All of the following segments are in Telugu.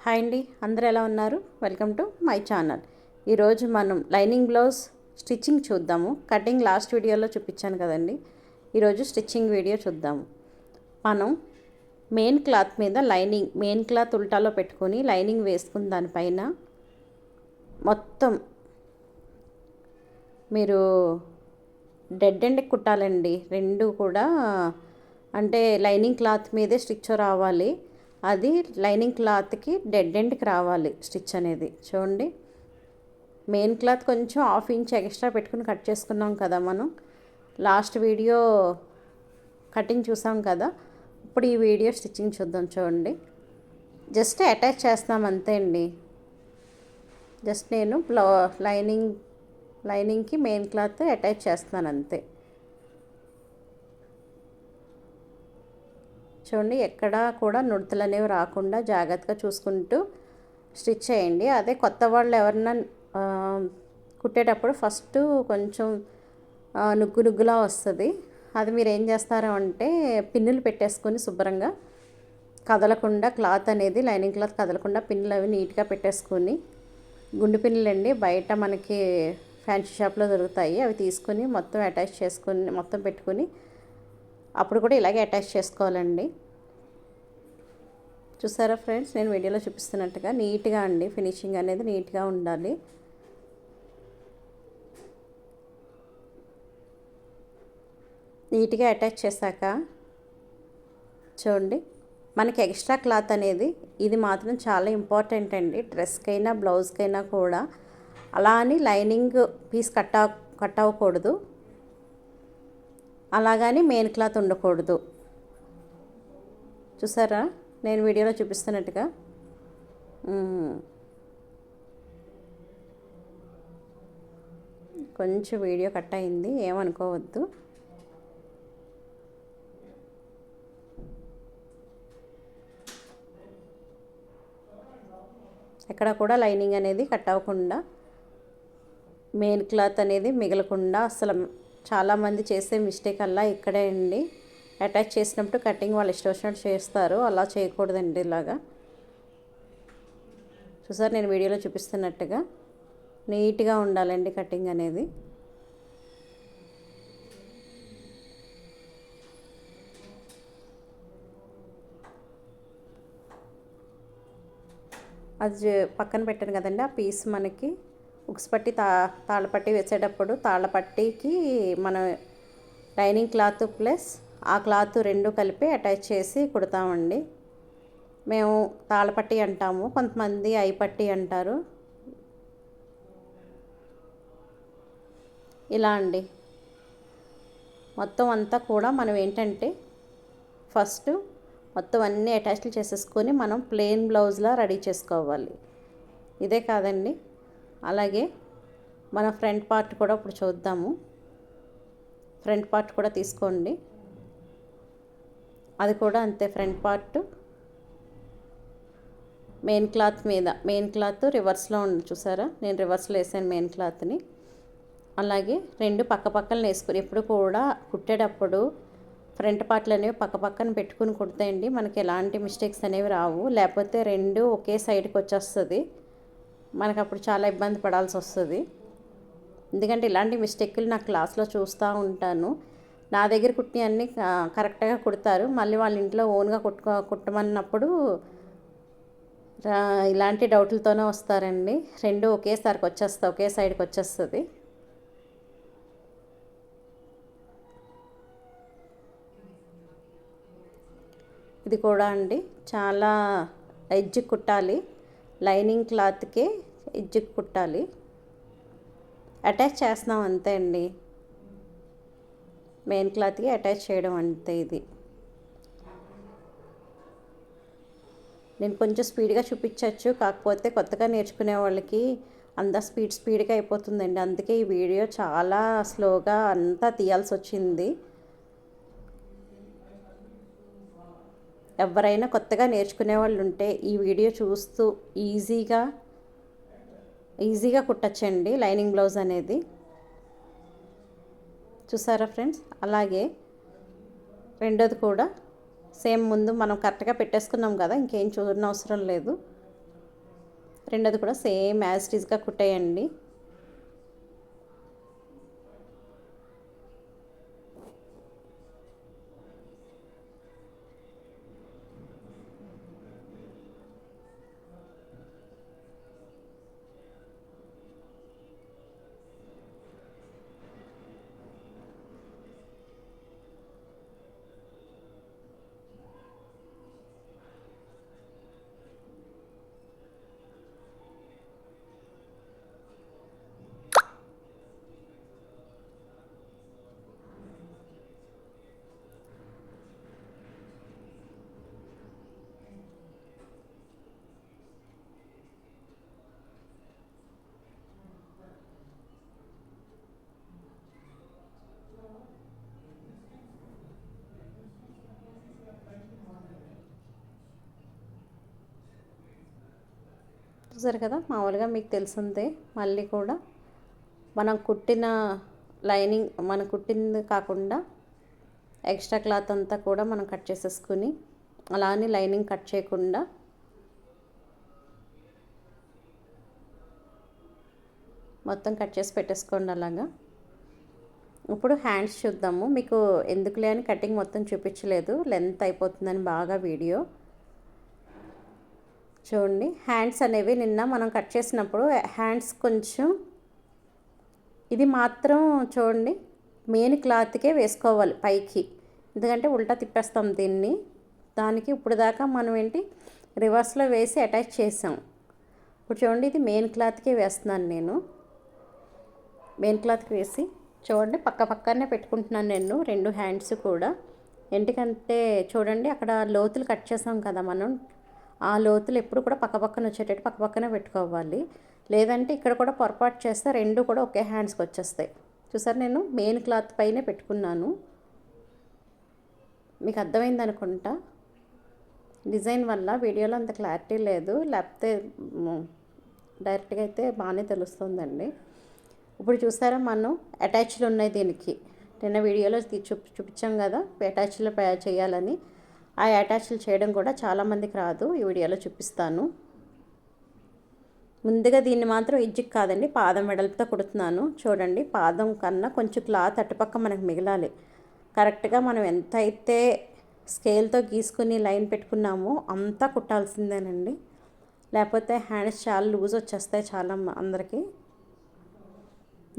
హాయ్ అండి, అందరూ ఎలా ఉన్నారు? Welcome to my channel. ఈరోజు మనం లైనింగ్ బ్లౌజ్ స్టిచ్చింగ్ చూద్దాము. కటింగ్ లాస్ట్ వీడియోలో చూపించాను కదండి. ఈరోజు స్టిచ్చింగ్ వీడియో చూద్దాము. మనం మెయిన్ క్లాత్ మీద మెయిన్ క్లాత్ ఉల్టాలో పెట్టుకొని లైనింగ్ వేసుకుని దానిపైన మొత్తం మీరు డెడ్ ఎండ్ కుట్టాలండి. రెండు కూడా అంటే లైనింగ్ క్లాత్ మీదే స్టిచ్ రావాలి. అది లైనింగ్ క్లాత్కి డెడ్ ఎండ్కి రావాలి స్టిచ్ అనేది. చూడండి, మెయిన్ క్లాత్ కొంచెం 1/2 ఇంచ్ ఎక్స్ట్రా పెట్టుకుని కట్ చేసుకున్నాం కదా మనం లాస్ట్ వీడియో కటింగ్ చూసాం కదా. ఇప్పుడు ఈ వీడియో స్టిచ్చింగ్ చూద్దాం. చూడండి, జస్ట్ అటాచ్ చేస్తాం అంతే అండి. జస్ట్ నేను లైనింగ్కి మెయిన్ క్లాత్ అటాచ్ చేస్తాను అంతే. చూడండి, ఎక్కడా కూడా నుడతలు అనేవి రాకుండా జాగ్రత్తగా చూసుకుంటూ స్టిచ్ చేయండి. అదే కొత్త వాళ్ళు ఎవరన్నా కుట్టేటప్పుడు ఫస్ట్ కొంచెం నుగ్గులా వస్తుంది. అది మీరు ఏం చేస్తారు అంటే పిన్నులు పెట్టేసుకొని శుభ్రంగా కదలకుండా క్లాత్ అనేది లైనింగ్ క్లాత్ కదలకుండా పిన్నులు అవి నీట్గా పెట్టేసుకొని, గుండు పిన్నులు అండి బయట మనకి ఫ్యాన్సీ షాప్లో దొరుకుతాయి. అవి తీసుకొని మొత్తం అటాచ్ చేసుకొని మొత్తం పెట్టుకొని అప్పుడు కూడా ఇలాగే అటాచ్ చేసుకోవాలండి. చూసారా ఫ్రెండ్స్, నేను వీడియోలో చూపిస్తున్నట్టుగా నీట్గా అండి ఫినిషింగ్ అనేది నీట్గా ఉండాలి. నీట్గా అటాచ్ చేశాక చూడండి, మనకి ఎక్స్ట్రా క్లాత్ అనేది ఇది మాత్రం చాలా ఇంపార్టెంట్ అండి. డ్రెస్కైనా బ్లౌజ్కైనా కూడా అలా అని లైనింగ్ పీస్ కట్ అవ్వకూడదు, అలాగని మెయిన్ క్లాత్ ఉండకూడదు. చూసారా, నేను వీడియోలో చూపిస్తున్నట్టుగా కొంచెం వీడియో కట్ అయింది, ఏమనుకోవద్దు. ఎక్కడ కూడా లైనింగ్ అనేది కట్ అవ్వకుండా మెయిన్ క్లాత్ అనేది మిగలకుండా, అసలు చాలామంది చేసే మిస్టేక్ అలా ఇక్కడే అండి. అటాచ్ చేసినప్పుడు కటింగ్ వాళ్ళు ఇష్టం వచ్చినట్టు చేస్తారు, అలా చేయకూడదండి. ఇలాగా చూసారు, నేను వీడియోలో చూపిస్తున్నట్టుగా నీట్గా ఉండాలండి కటింగ్ అనేది. అది పక్కన పెట్టాను కదండి. ఆ పీస్ మనకి ఉక్స్ పట్టి తాళ్ళపట్టి వేసేటప్పుడు తాళ్ళపట్టికి మనం లైనింగ్ క్లాత్ ప్లస్ ఆ క్లాత్ రెండు కలిపి అటాచ్ చేసి కుడతామండి. మేము తాళ్ళపట్టి అంటాము, కొంతమంది ఐపట్టి అంటారు. ఇలా అండి మొత్తం అంతా కూడా మనం ఏంటంటే ఫస్ట్ మొత్తం అన్నీ అటాచ్లు చేసేసుకొని మనం ప్లెయిన్ బ్లౌజ్లా రెడీ చేసుకోవాలి. ఇదే కాదండి, అలాగే మన ఫ్రంట్ పార్ట్ కూడా ఇప్పుడు చూద్దాము. ఫ్రంట్ పార్ట్ కూడా తీసుకోండి, అది కూడా అంతే. ఫ్రంట్ పార్ట్ మెయిన్ క్లాత్ మీద, మెయిన్ క్లాత్ రివర్స్లో ఉంది చూసారా, నేను రివర్స్లో వేసాను మెయిన్ క్లాత్ని. అలాగే రెండు పక్కన వేసుకొని ఎప్పుడు కూడా కుట్టేటప్పుడు ఫ్రంట్ పార్ట్లు అనేవి పక్కన పెట్టుకుని కుడతాయండి, మనకి ఎలాంటి మిస్టేక్స్ అనేవి రావు. లేకపోతే రెండు ఒకే సైడ్కి వచ్చేస్తుంది, మనకు అప్పుడు చాలా ఇబ్బంది పడాల్సి వస్తుంది. ఎందుకంటే ఇలాంటి మిస్టేక్లు నా క్లాస్లో చూస్తూ ఉంటాను. నా దగ్గర కుట్టిన అన్నీ కరెక్ట్గా కుడతారు, మళ్ళీ వాళ్ళ ఇంట్లో ఓన్గా కుట్టమన్నప్పుడు ఇలాంటి డౌట్లతోనే వస్తారండి. రెండు ఒకే సైడ్కి వచ్చేస్తుంది. ఇది కూడా అండి చాలా ఎడ్జ్ కుట్టాలి, లైనింగ్ క్లాత్కే ఎడ్జ్ కుట్టాలి. అటాచ్ చేస్తున్నాం అంతే అండి, మెయిన్ క్లాత్కి అటాచ్ చేయడం అంతే. ఇది నేను కొంచెం స్పీడ్గా చూపించవచ్చు, కాకపోతే కొత్తగా నేర్చుకునే వాళ్ళకి అంత స్పీడ్గా అయిపోతుందండి. అందుకే ఈ వీడియో చాలా స్లోగా అంతా తీయాల్సి వచ్చింది. ఎవరైనా కొత్తగా నేర్చుకునే వాళ్ళు ఉంటే ఈ వీడియో చూస్తూ ఈజీగా కుట్టచ్చండి లైనింగ్ బ్లౌజ్ అనేది. చూసారా ఫ్రెండ్స్, అలాగే రెండోది కూడా సేమ్ ముందు మనం కరెక్ట్గా పెట్టేసుకున్నాం కదా, ఇంకేం చూడనవసరం లేదు. రెండోది కూడా సేమ్ యాజ్ ఇట్ ఈస్గా కుట్టేయండి. చూసారు కదా, మామూలుగా మీకు తెలిసిందే. మళ్ళీ కూడా మనం కుట్టిన లైనింగ్, మనం కుట్టింది కాకుండా ఎక్స్ట్రా క్లాత్ అంతా కూడా మనం కట్ చేసేసుకుని, అలా అని లైనింగ్ కట్ చేయకుండా మొత్తం కట్ చేసి పెట్టేసుకోండి అలాగా. ఇప్పుడు హ్యాండ్స్ చూద్దాము. మీకు ఎందుకులే అని కటింగ్ మొత్తం చూపించలేదు, లెంత్ అయిపోతుందని బాగా వీడియో. చూడండి, హ్యాండ్స్ అనేవి నిన్న మనం కట్ చేసినప్పుడు హ్యాండ్స్ కొంచెం, ఇది మాత్రం చూడండి మెయిన్ క్లాత్కే వేసుకోవాలి పైకి, ఎందుకంటే ఉల్టా తిప్పేస్తాం దీన్ని. దానికి ఇప్పుడు దాకా మనం ఏంటి రివర్స్లో వేసి అటాచ్ చేసాం. ఇప్పుడు చూడండి, ఇది మెయిన్ క్లాత్కే వేస్తున్నాను నేను. మెయిన్ క్లాత్కి వేసి చూడండి పక్క పక్కనే పెట్టుకుంటున్నాను నేను రెండు హ్యాండ్స్ కూడా. ఎందుకంటే చూడండి అక్కడ లోతులు కట్ చేసాం కదా మనం, ఆ లోతులు ఎప్పుడు కూడా పక్క పక్కన వచ్చేటట్టు పక్క పక్కనే పెట్టుకోవాలి. లేదంటే ఇక్కడ కూడా పొరపాటు చేస్తే రెండు కూడా ఒకే హ్యాండ్స్కి వచ్చేస్తాయి. చూసారు, నేను మెయిన్ క్లాత్ పైనే పెట్టుకున్నాను. మీకు అర్థమైంది అనుకుంటా. డిజైన్ వల్ల వీడియోలో అంత క్లారిటీ లేదు, లేకపోతే డైరెక్ట్గా అయితే బాగానే తెలుస్తుందండి. ఇప్పుడు చూసారా మనం అటాచ్లు ఉన్నాయి దీనికి. నిన్న వీడియోలో చూపించాం కదా అటాచ్లు చేయాలని. ఆ అటాచ్లు చేయడం కూడా చాలామందికి రాదు, ఈ వీడియోలో చూపిస్తాను. ముందుగా దీన్ని మాత్రం ఎడ్జ్కి కాదండి పాదం వెడల్పుతో కుడుతున్నాను. చూడండి, పాదం కన్నా కొంచెం క్లాత్ అటుపక్క మనకు మిగలాలి. కరెక్ట్గా మనం ఎంత అయితే స్కేల్తో గీసుకుని లైన్ పెట్టుకున్నామో అంతా కుట్టాల్సిందేనండి, లేకపోతే హ్యాండ్స్ చాలా లూజ్ వచ్చేస్తాయి చాలా అందరికీ.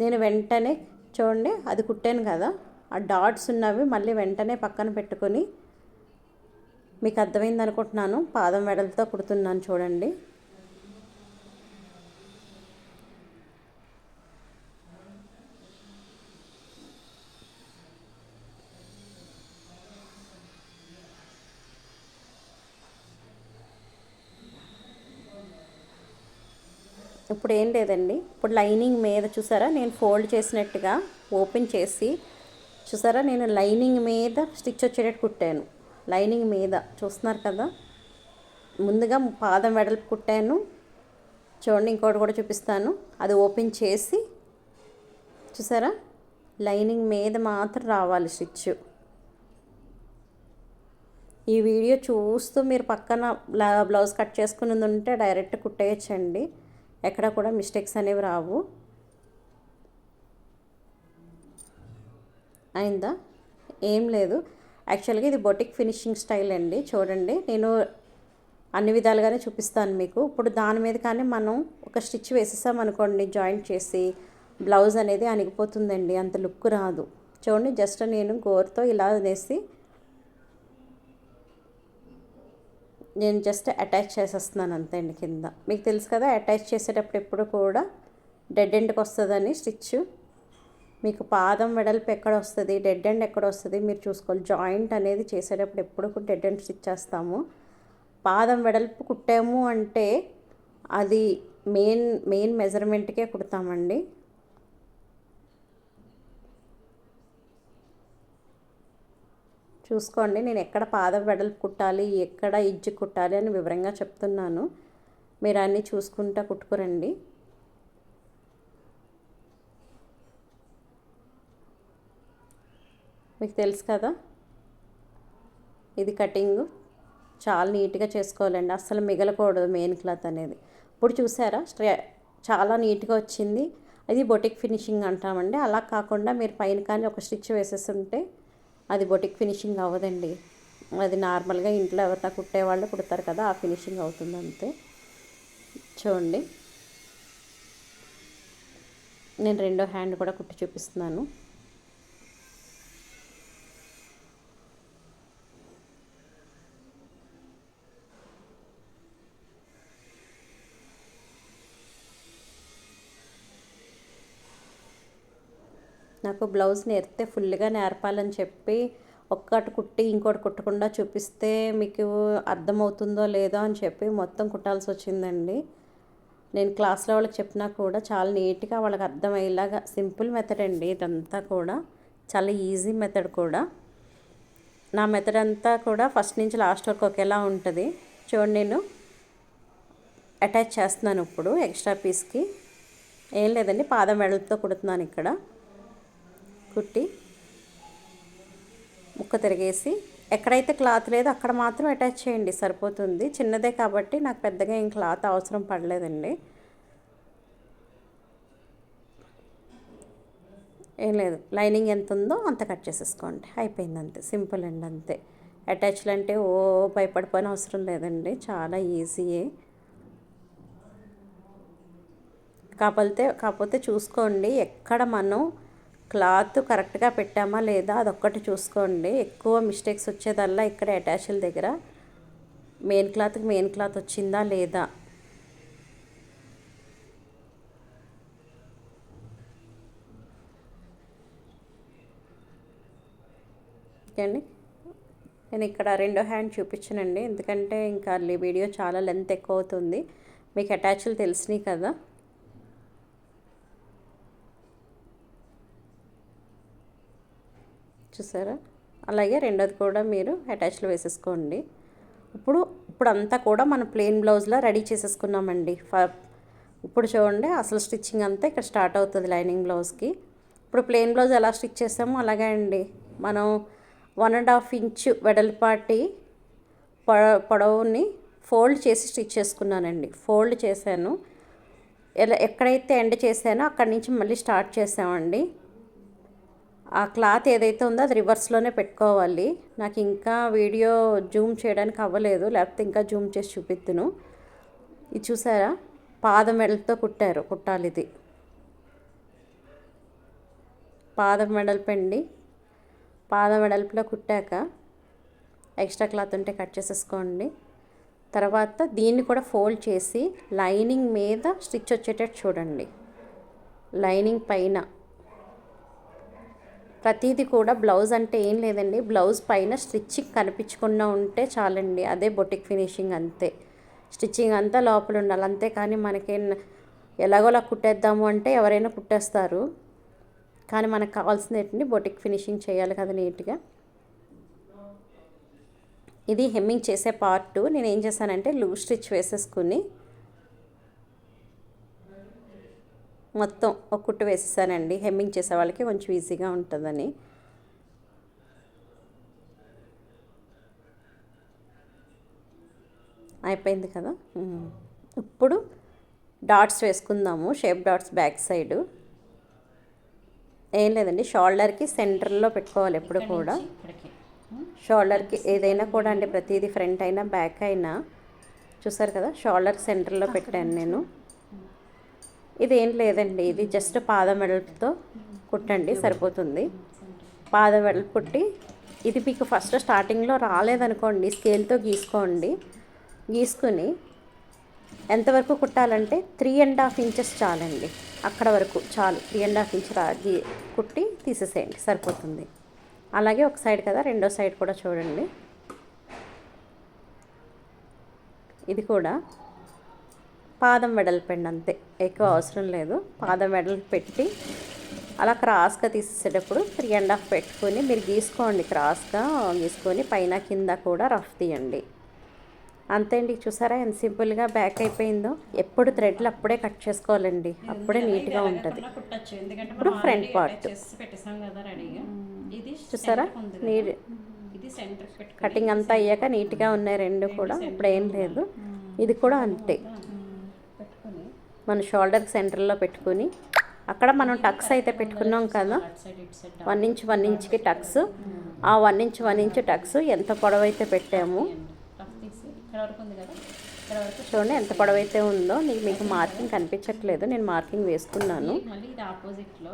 నేను వెంటనే చూడండి అది కుట్టాను కదా, ఆ డాట్స్ ఉన్నవి మళ్ళీ వెంటనే పక్కన పెట్టుకొని, మీకు అర్థమైంది అనుకుంటున్నాను, పాదం వెడల్పుతో కుడుతున్నాను చూడండి. ఇప్పుడు ఏం లేదండి, ఇప్పుడు లైనింగ్ మీద చూసారా నేను ఫోల్డ్ చేసినట్టుగా ఓపెన్ చేసి, చూసారా నేను లైనింగ్ మీద స్టిచ్ వచ్చేటట్టు కుట్టాను. లైనింగ్ మీద చూస్తున్నారు కదా, ముందుగా పాదం వెడల్పు కుట్టాను. చూడండి ఇంకోటి కూడా చూపిస్తాను, అది ఓపెన్ చేసి చూసారా లైనింగ్ మీద మాత్రం రావాలి స్టిచ్. ఈ వీడియో చూస్తూ మీరు పక్కన బ్లౌజ్ కట్ చేసుకుని ఉంటే డైరెక్ట్ కుట్టేయచ్చండి, ఎక్కడ కూడా మిస్టేక్స్ అనేవి రావు. అయిందా? ఏం లేదు, యాక్చువల్గా ఇది బొటిక్ ఫినిషింగ్ స్టైల్ అండి. చూడండి నేను అన్ని విధాలుగానే చూపిస్తాను మీకు. ఇప్పుడు దాని మీద కానీ మనం ఒక స్టిచ్ వేసేసామనుకోండి జాయింట్ చేసి, బ్లౌజ్ అనేది అణిగిపోతుందండి, అంత లుక్ రాదు. చూడండి జస్ట్ నేను గోరుతో ఇలా వేసి నేను జస్ట్ అటాచ్ చేసేస్తున్నాను అంతే అండి కింద. మీకు తెలుసు కదా అటాచ్ చేసేటప్పుడు ఎప్పుడు కూడా డెడ్ ఎండ్కి వస్తుందని స్టిచ్. మీకు పాదం వెడల్పు ఎక్కడ వస్తుంది, డెడ్ ఎండ్ ఎక్కడ వస్తుంది మీరు చూసుకోవాలి. జాయింట్ అనేది చేసేటప్పుడు ఎప్పుడు కూడా డెడ్ ఎండ్ స్టిచ్ చేస్తాము. పాదం వెడల్పు కుట్టాము అంటే అది మెయిన్ మెజర్మెంట్కే కుడతామండి. చూసుకోండి నేను ఎక్కడ పాదం వెడల్పు కుట్టాలి, ఎక్కడ ఇజ్జు కుట్టాలి అని వివరంగా చెప్తున్నాను, మీరు అన్నీ చూసుకుంటా కుట్టుకురండి. మీకు తెలుసు కదా ఇది కటింగ్ చాలా నీట్గా చేసుకోవాలండి, అస్సలు మిగలకూడదు మెయిన్ క్లాత్ అనేది. ఇప్పుడు చూసారా చాలా నీట్గా వచ్చింది. అది బొటిక్ ఫినిషింగ్ అంటామండి. అలా కాకుండా మీరు పైన కానీ ఒక స్టిచ్ వేసేస్తుంటే అది బొటిక్ ఫినిషింగ్ అవ్వదండి. అది నార్మల్గా ఇంట్లో ఎవరైనా కుట్టేవాళ్ళు కుడతారు కదా, ఆ ఫినిషింగ్ అవుతుంది అంతే. చూడండి, నేను రెండో హ్యాండ్ కూడా కుట్టి చూపిస్తున్నాను. నాకు బ్లౌజ్ నేర్పితే ఫుల్గా నేర్పాలని చెప్పి ఒక్కటి కుట్టి ఇంకోటి కుట్టకుండా చూపిస్తే మీకు అర్థమవుతుందో లేదో అని చెప్పి మొత్తం కుట్టాల్సి వచ్చిందండి. నేను క్లాస్లో వాళ్ళకి చెప్పినా కూడా చాలా నీట్గా వాళ్ళకి అర్థమయ్యేలాగా సింపుల్ మెథడ్ అండి ఇదంతా కూడా, చాలా ఈజీ మెథడ్ కూడా. నా మెథడ్ అంతా కూడా ఫస్ట్ నుంచి లాస్ట్ వరకు ఒకేలా ఉంటుంది. చూడండి, నేను అటాచ్ చేస్తున్నాను ఇప్పుడు ఎక్స్ట్రా పీస్కి. ఏం లేదండి, పాదం వెడల్పుతో కుడుతున్నాను. ఇక్కడ కుట్టి ముక్క తిరిగేసి ఎక్కడైతే క్లాత్ లేదో అక్కడ మాత్రం అటాచ్ చేయండి, సరిపోతుంది. చిన్నదే కాబట్టి నాకు పెద్దగా ఏం క్లాత్ అవసరం పడలేదండి. ఏం లేదు, లైనింగ్ ఎంత ఉందో అంత కట్ చేసేసుకోండి, అయిపోయింది. అంతే, సింపుల్ అండి, అంతే. అటాచ్లు అంటే భయపడిపోయిన అవసరం లేదండి, చాలా ఈజీయే. కాకపోతే చూసుకోండి, ఎక్కడ మనం క్లాత్ కరెక్ట్గా పెట్టామా లేదా అదొక్కటి చూసుకోండి. ఎక్కువ మిస్టేక్స్ వచ్చేదల్లా ఇక్కడ అటాచ్ల దగ్గర మెయిన్ క్లాత్ వచ్చిందా లేదా. ఓకే అండి, నేను ఇక్కడ రెండో హ్యాండ్ చూపించానండి, ఎందుకంటే ఇంకా వీడియో చాలా లెంత్ ఎక్కువ అవుతుంది. మీకు అటాచ్లు తెలిసినాయి కదా. చూసారా, అలాగే రెండోది కూడా మీరు అటాచ్లో వేసేసుకోండి. ఇప్పుడు అంతా కూడా మనం ప్లెయిన్ బ్లౌజ్లో రెడీ చేసేసుకున్నామండి. ఇప్పుడు చూడండి, అసలు స్టిచ్చింగ్ అంతా ఇక్కడ స్టార్ట్ అవుతుంది లైనింగ్ బ్లౌజ్కి. ఇప్పుడు ప్లెయిన్ బ్లౌజ్ ఎలా స్టిచ్ చేసామో అలాగే అండి. మనం 1.5 ఇంచు వెడల్పాటి పొడవుని ఫోల్డ్ చేసి స్టిచ్ చేసుకున్నానండి. ఫోల్డ్ చేశాను, ఎక్కడైతే ఎండ్ చేశానో అక్కడి నుంచి మళ్ళీ స్టార్ట్ చేసామండి. ఆ క్లాత్ ఏదైతే ఉందో అది రివర్స్లోనే పెట్టుకోవాలి. నాకు ఇంకా వీడియో జూమ్ చేయడానికి అవ్వలేదు, లేకపోతే ఇంకా జూమ్ చేసి చూపిద్దును. ఇది చూసారా, పాదం వెడల్పుతో కుట్టాలి. ఇది పాదం వెడల్పండి. పాదం వెడల్పులో కుట్టాక ఎక్స్ట్రా క్లాత్ ఉంటే కట్ చేసేసుకోండి. తర్వాత దీన్ని కూడా ఫోల్డ్ చేసి లైనింగ్ మీద స్టిచ్ వచ్చేటట్టు చూడండి. లైనింగ్ పైన ప్రతిదీ కూడా బ్లౌజ్ అంటే ఏం లేదండి, బ్లౌజ్ పైన స్టిచ్చింగ్ కనిపించకుండా ఉంటే చాలండి, అదే బొటిక్ ఫినిషింగ్ అంతే. స్టిచ్చింగ్ అంతా లోపల ఉండాలి అంతే. కానీ మనకి ఎలాగోలా కుట్టేద్దాము అంటే ఎవరైనా కుట్టేస్తారు, కానీ మనకు కావాల్సినవి బొటిక్ ఫినిషింగ్ చేయాలి కదా నీట్గా. ఇది హెమ్మింగ్ చేసే పార్ట్. నేను ఏం చేశానంటే లూజ్ స్టిచ్ వేసేసుకుని మొత్తం ఒక కుట్టు వేసేసానండి, హెమ్మింగ్ చేసే వాళ్ళకి కొంచెం ఈజీగా ఉంటుందని. అయిపోయింది కదా. ఇప్పుడు డాట్స్ వేసుకుందాము, షేప్ డాట్స్ బ్యాక్ సైడ్. ఏం లేదండి, షోల్డర్కి సెంటర్లో పెట్టుకోవాలి ఎప్పుడు కూడా. షోల్డర్కి ఏదైనా కూడా అండి, ప్రతిదీ ఫ్రంట్ అయినా బ్యాక్ అయినా. చూసారు కదా, షోల్డర్ సెంటర్లో పెట్టాను నేను. ఇదేం లేదండి, ఇది జస్ట్ పాదం వెడల్పుతో కుట్టండి, సరిపోతుంది. పాదం వెడల్పు కుట్టి, ఇది మీకు ఫస్ట్ స్టార్టింగ్లో రాలేదనుకోండి, స్కేల్తో గీసుకుని ఎంతవరకు కుట్టాలంటే 3.5 ఇంచెస్ చాలండి. అక్కడ వరకు చాలు, 3.5 ఇంచ్ కుట్టి తీసేసేయండి, సరిపోతుంది. అలాగే ఒక సైడ్ కదా, రెండో సైడ్ కూడా చూడండి. ఇది కూడా పాదం వెడల్పండి అంతే, ఎక్కువ అవసరం లేదు. పాదం వెడల్పు పెట్టి అలా క్రాస్గా తీసేసేటప్పుడు 3.5 పెట్టుకొని మీరు గీసుకోండి, క్రాస్గా గీసుకొని పైన కింద కూడా రఫ్ తీయండి. అంతే అండి. చూసారా ఎంత సింపుల్గా బ్యాక్ అయిపోయిందో. ఎప్పుడు థ్రెడ్లు అప్పుడే కట్ చేసుకోవాలండి, అప్పుడే నీట్గా ఉంటుంది. ఇప్పుడు ఫ్రంట్ పార్ట్ చూసారా, కటింగ్ అంతా అయ్యాక నీట్గా ఉన్నాయి రెండు కూడా. ఇప్పుడు ఏం లేదు, ఇది కూడా అంతే. మన షోల్డర్ సెంటర్లో పెట్టుకుని అక్కడ మనం టక్స్ అయితే పెట్టుకున్నాం కదా 1 ఇంచ్ 1 ఇంచ్కి టక్స్, ఆ 1 ఇంచ్ 1 ఇంచ్ టక్స్ ఎంత పొడవైతే పెట్టాము చూడండి, ఎంత పొడవైతే ఉందో. మీకు మార్కింగ్ కనిపించట్లేదు, నేను మార్కింగ్ వేసుకున్నాను.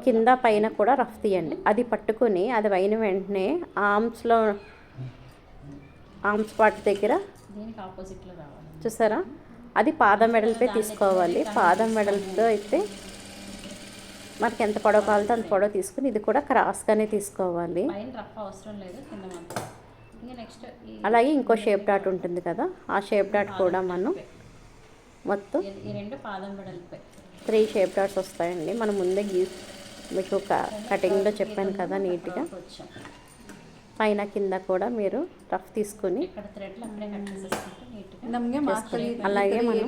కింద పైన కూడా రఫ్ తీయండి. అది పట్టుకుని అది అయిన వెంటనే ఆర్మ్స్ పార్ట్ దగ్గర చూసారా, అది పాదం వెడల్పే తీసుకోవాలి. పాదం వెడల్పుతో అయితే మనకి ఎంత పొడవ కావాలో అంత పొడవ తీసుకుని ఇది కూడా క్రాస్గానే తీసుకోవాలి. అలాగే ఇంకో షేప్ డాట్ ఉంటుంది కదా, ఆ షేప్ డాట్ కూడా మనం మొత్తం 3 షేప్ డాట్స్ వస్తాయండి. మనం ముందే మీకు కటింగ్లో చెప్పాను కదా నీట్గా. పైన కింద కూడా మీరు రఫ్ తీసుకుని అలాగే మనం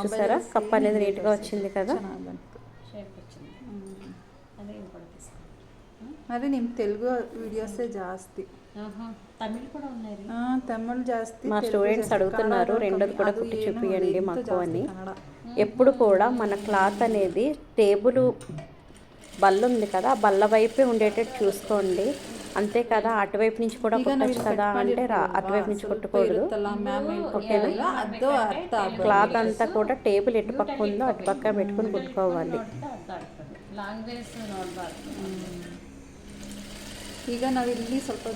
చూసారా కప్ అనేది నీట్గా వచ్చింది కదా. మరి ನಿಮ್ಮ తెలుగు వీడియోసే ಜಾಸ್ತಿ, తమిళ్ జాస్తి. మా స్టూడెంట్స్ అడుగుతున్నారు రెండోది కూడా కుట్టి చూపియండి మాకు అని. ఎప్పుడు కూడా మన క్లాత్ అనేది టేబుల్ బల్ల ఉంది కదా, ఆ బల్ల వైపే ఉండేటట్టు చూసుకోండి. అంతే కదా, అటువైపు నుంచి కూడా కుట్టచ్చు కదా అంటే అటువైపు నుంచి కుట్టకూడదు, ఓకేనా. క్లాత్ అంతా కూడా టేబుల్ ఎటు పక్క ఉందో అటు పక్క పెట్టుకుని కుట్టుకోవాలి. ಈಗ ನಾವಿಲ್ಲಿ ಸ್ವಲ್ಪ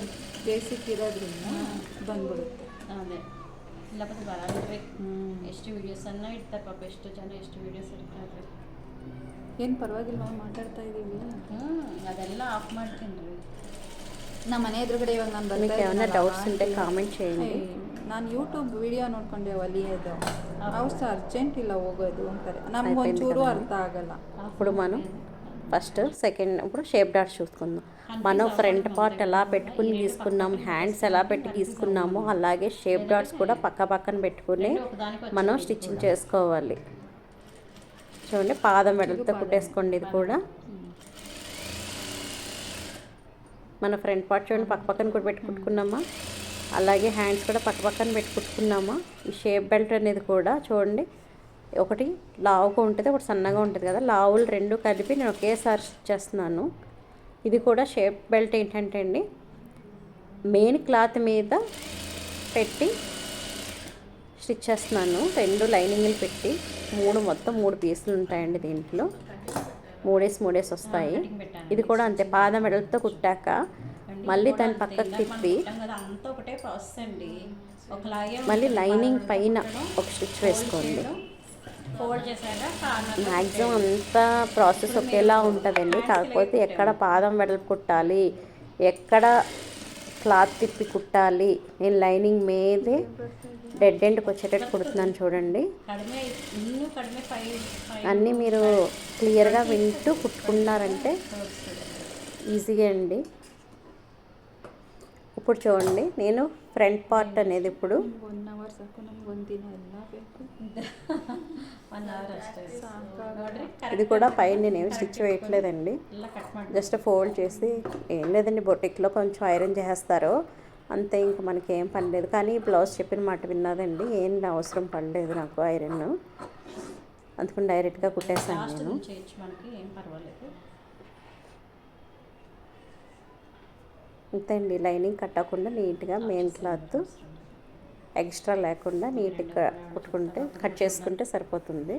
ಬೇಸಿಕ್ ಇರೋದ್ರಿಂದ ಬಂದ್ಬಿಡುತ್ತೆ. ಅದೇ ಇಲ್ಲಪ್ಪ ಬರಲ್ರಿ, ಎಷ್ಟು ವೀಡಿಯೋಸ್ ಅನ್ನ ಇಡ್ತಾರೆ ಪಾಪ, ಎಷ್ಟು ಜನ ಎಷ್ಟು ವೀಡಿಯೋಸ್ ಇಡ್ತಾರೆ. ಏನು ಪರವಾಗಿಲ್ಲ, ನಾವು ಮಾತಾಡ್ತಾ ಇದ್ದೀವಿ. ಅದೆಲ್ಲ ಆಫ್ ಮಾಡ್ತೀನಿ ರೀ. ನಮ್ಮ ಮನೆ ಎದುರುಗಡೆ ಇವಾಗ ನಾನು ಬಂದಾಗ ಏమైనా ಡೌಟ್ಸ್ ఉంటే ಕಾಮೆಂಟ್ చేయండి. ನಾನು ಯೂಟ್ಯೂಬ್ ವಿಡಿಯೋ ನೋಡ್ಕೊಂಡೆ ಹೊಲಿಯೋದು, ಅವ್ರು ಸಹ ಅರ್ಜೆಂಟ್ ಇಲ್ಲ ಹೋಗೋದು ಅಂತಾರೆ, ನಮಗೊಂಚೂರು ಅರ್ಥ ಆಗಲ್ಲ. ఇప్పుడు మనం ఫస్ట్ సెకండ్ ఇప్పుడు షేప్ డాట్స్ చూసుకుందాం. మనం ఫ్రంట్ పార్ట్ ఎలా పెట్టుకుని గీసుకున్నాం, హ్యాండ్స్ ఎలా పెట్టి గీసుకున్నామో అలాగే షేప్ డాట్స్ కూడా పక్క పక్కన పెట్టుకుని మనం స్టిచ్చింగ్ చేసుకోవాలి. చూడండి, పాదం వెడల్పుతో కుట్టేసుకోండి. ఇది కూడా మన ఫ్రంట్ పార్ట్ చూడండి పక్క పక్కన కూడా పెట్టుకుంటున్నామా, అలాగే హ్యాండ్స్ కూడా పక్క పక్కన పెట్టుకుంటున్నామా. ఈ షేప్ బెల్ట్ అనేది కూడా చూడండి, ఒకటి లావుగా ఉంటుంది, ఒకటి సన్నగా ఉంటుంది కదా, లావులు రెండు కలిపి నేను ఒకేసారి స్టిచ్ చేస్తున్నాను. ఇది కూడా షేప్ బెల్ట్ ఏంటంటే అండి, మెయిన్ క్లాత్ మీద పెట్టి స్టిచ్ చేస్తున్నాను. 2 లైనింగ్లు పెట్టి మొత్తం 3 పీసులు ఉంటాయండి దీంట్లో. 3 వస్తాయి. ఇది కూడా అంతే, పాదం వెడల్పుతో కుట్టాక మళ్ళీ దాన్ని పక్కకు తిప్పి మళ్ళీ లైనింగ్ పైన ఒక స్టిచ్ వేసుకోండి. మ్యాక్సిమం అంతా ప్రాసెస్ ఒకేలా ఉంటుందండి, కాకపోతే ఎక్కడ పాదం వెడల్పు కుట్టాలి, ఎక్కడ క్లాత్ తిప్పి కుట్టాలి, నేను లైనింగ్ మీదే డెడ్ ఎండ్కి వచ్చేటట్టు కుడుతున్నాను చూడండి. అన్నీ మీరు క్లియర్గా వింటూ కుట్టుకున్నారంటే ఈజీగా అండి. ఇప్పుడు చూడండి, నేను ఫ్రంట్ పార్ట్ అనేది ఇప్పుడు 1 ಅವರ್ ಸಾಕು, ನಮ್ಗೆ ಒಂದಿನ ಎಲ್ಲ ಬೇಕು. ఇది కూడా పైన నేనేమి స్టిచ్ వేయట్లేదండి, జస్ట్ ఫోల్డ్ చేసి ఏం లేదండి, బొటిక్లో కొంచెం ఐరన్ చేసేస్తారు అంతే, ఇంకా మనకి ఏం పని లేదు. కానీ బ్లౌజ్ చెప్పిన మాట విన్నదండి, ఏం అవసరం పడలేదు నాకు ఐరన్, అందుకని డైరెక్ట్గా కుట్టేసాను నేను. అంతే అండి, లైనింగ్ కట్టకుండా నీట్గా మెయిన్ క్లాత్ ఎక్స్ట్రా లేకుండా నీట్గా కుట్టుకుంటే కట్ చేసుకుంటే సరిపోతుంది.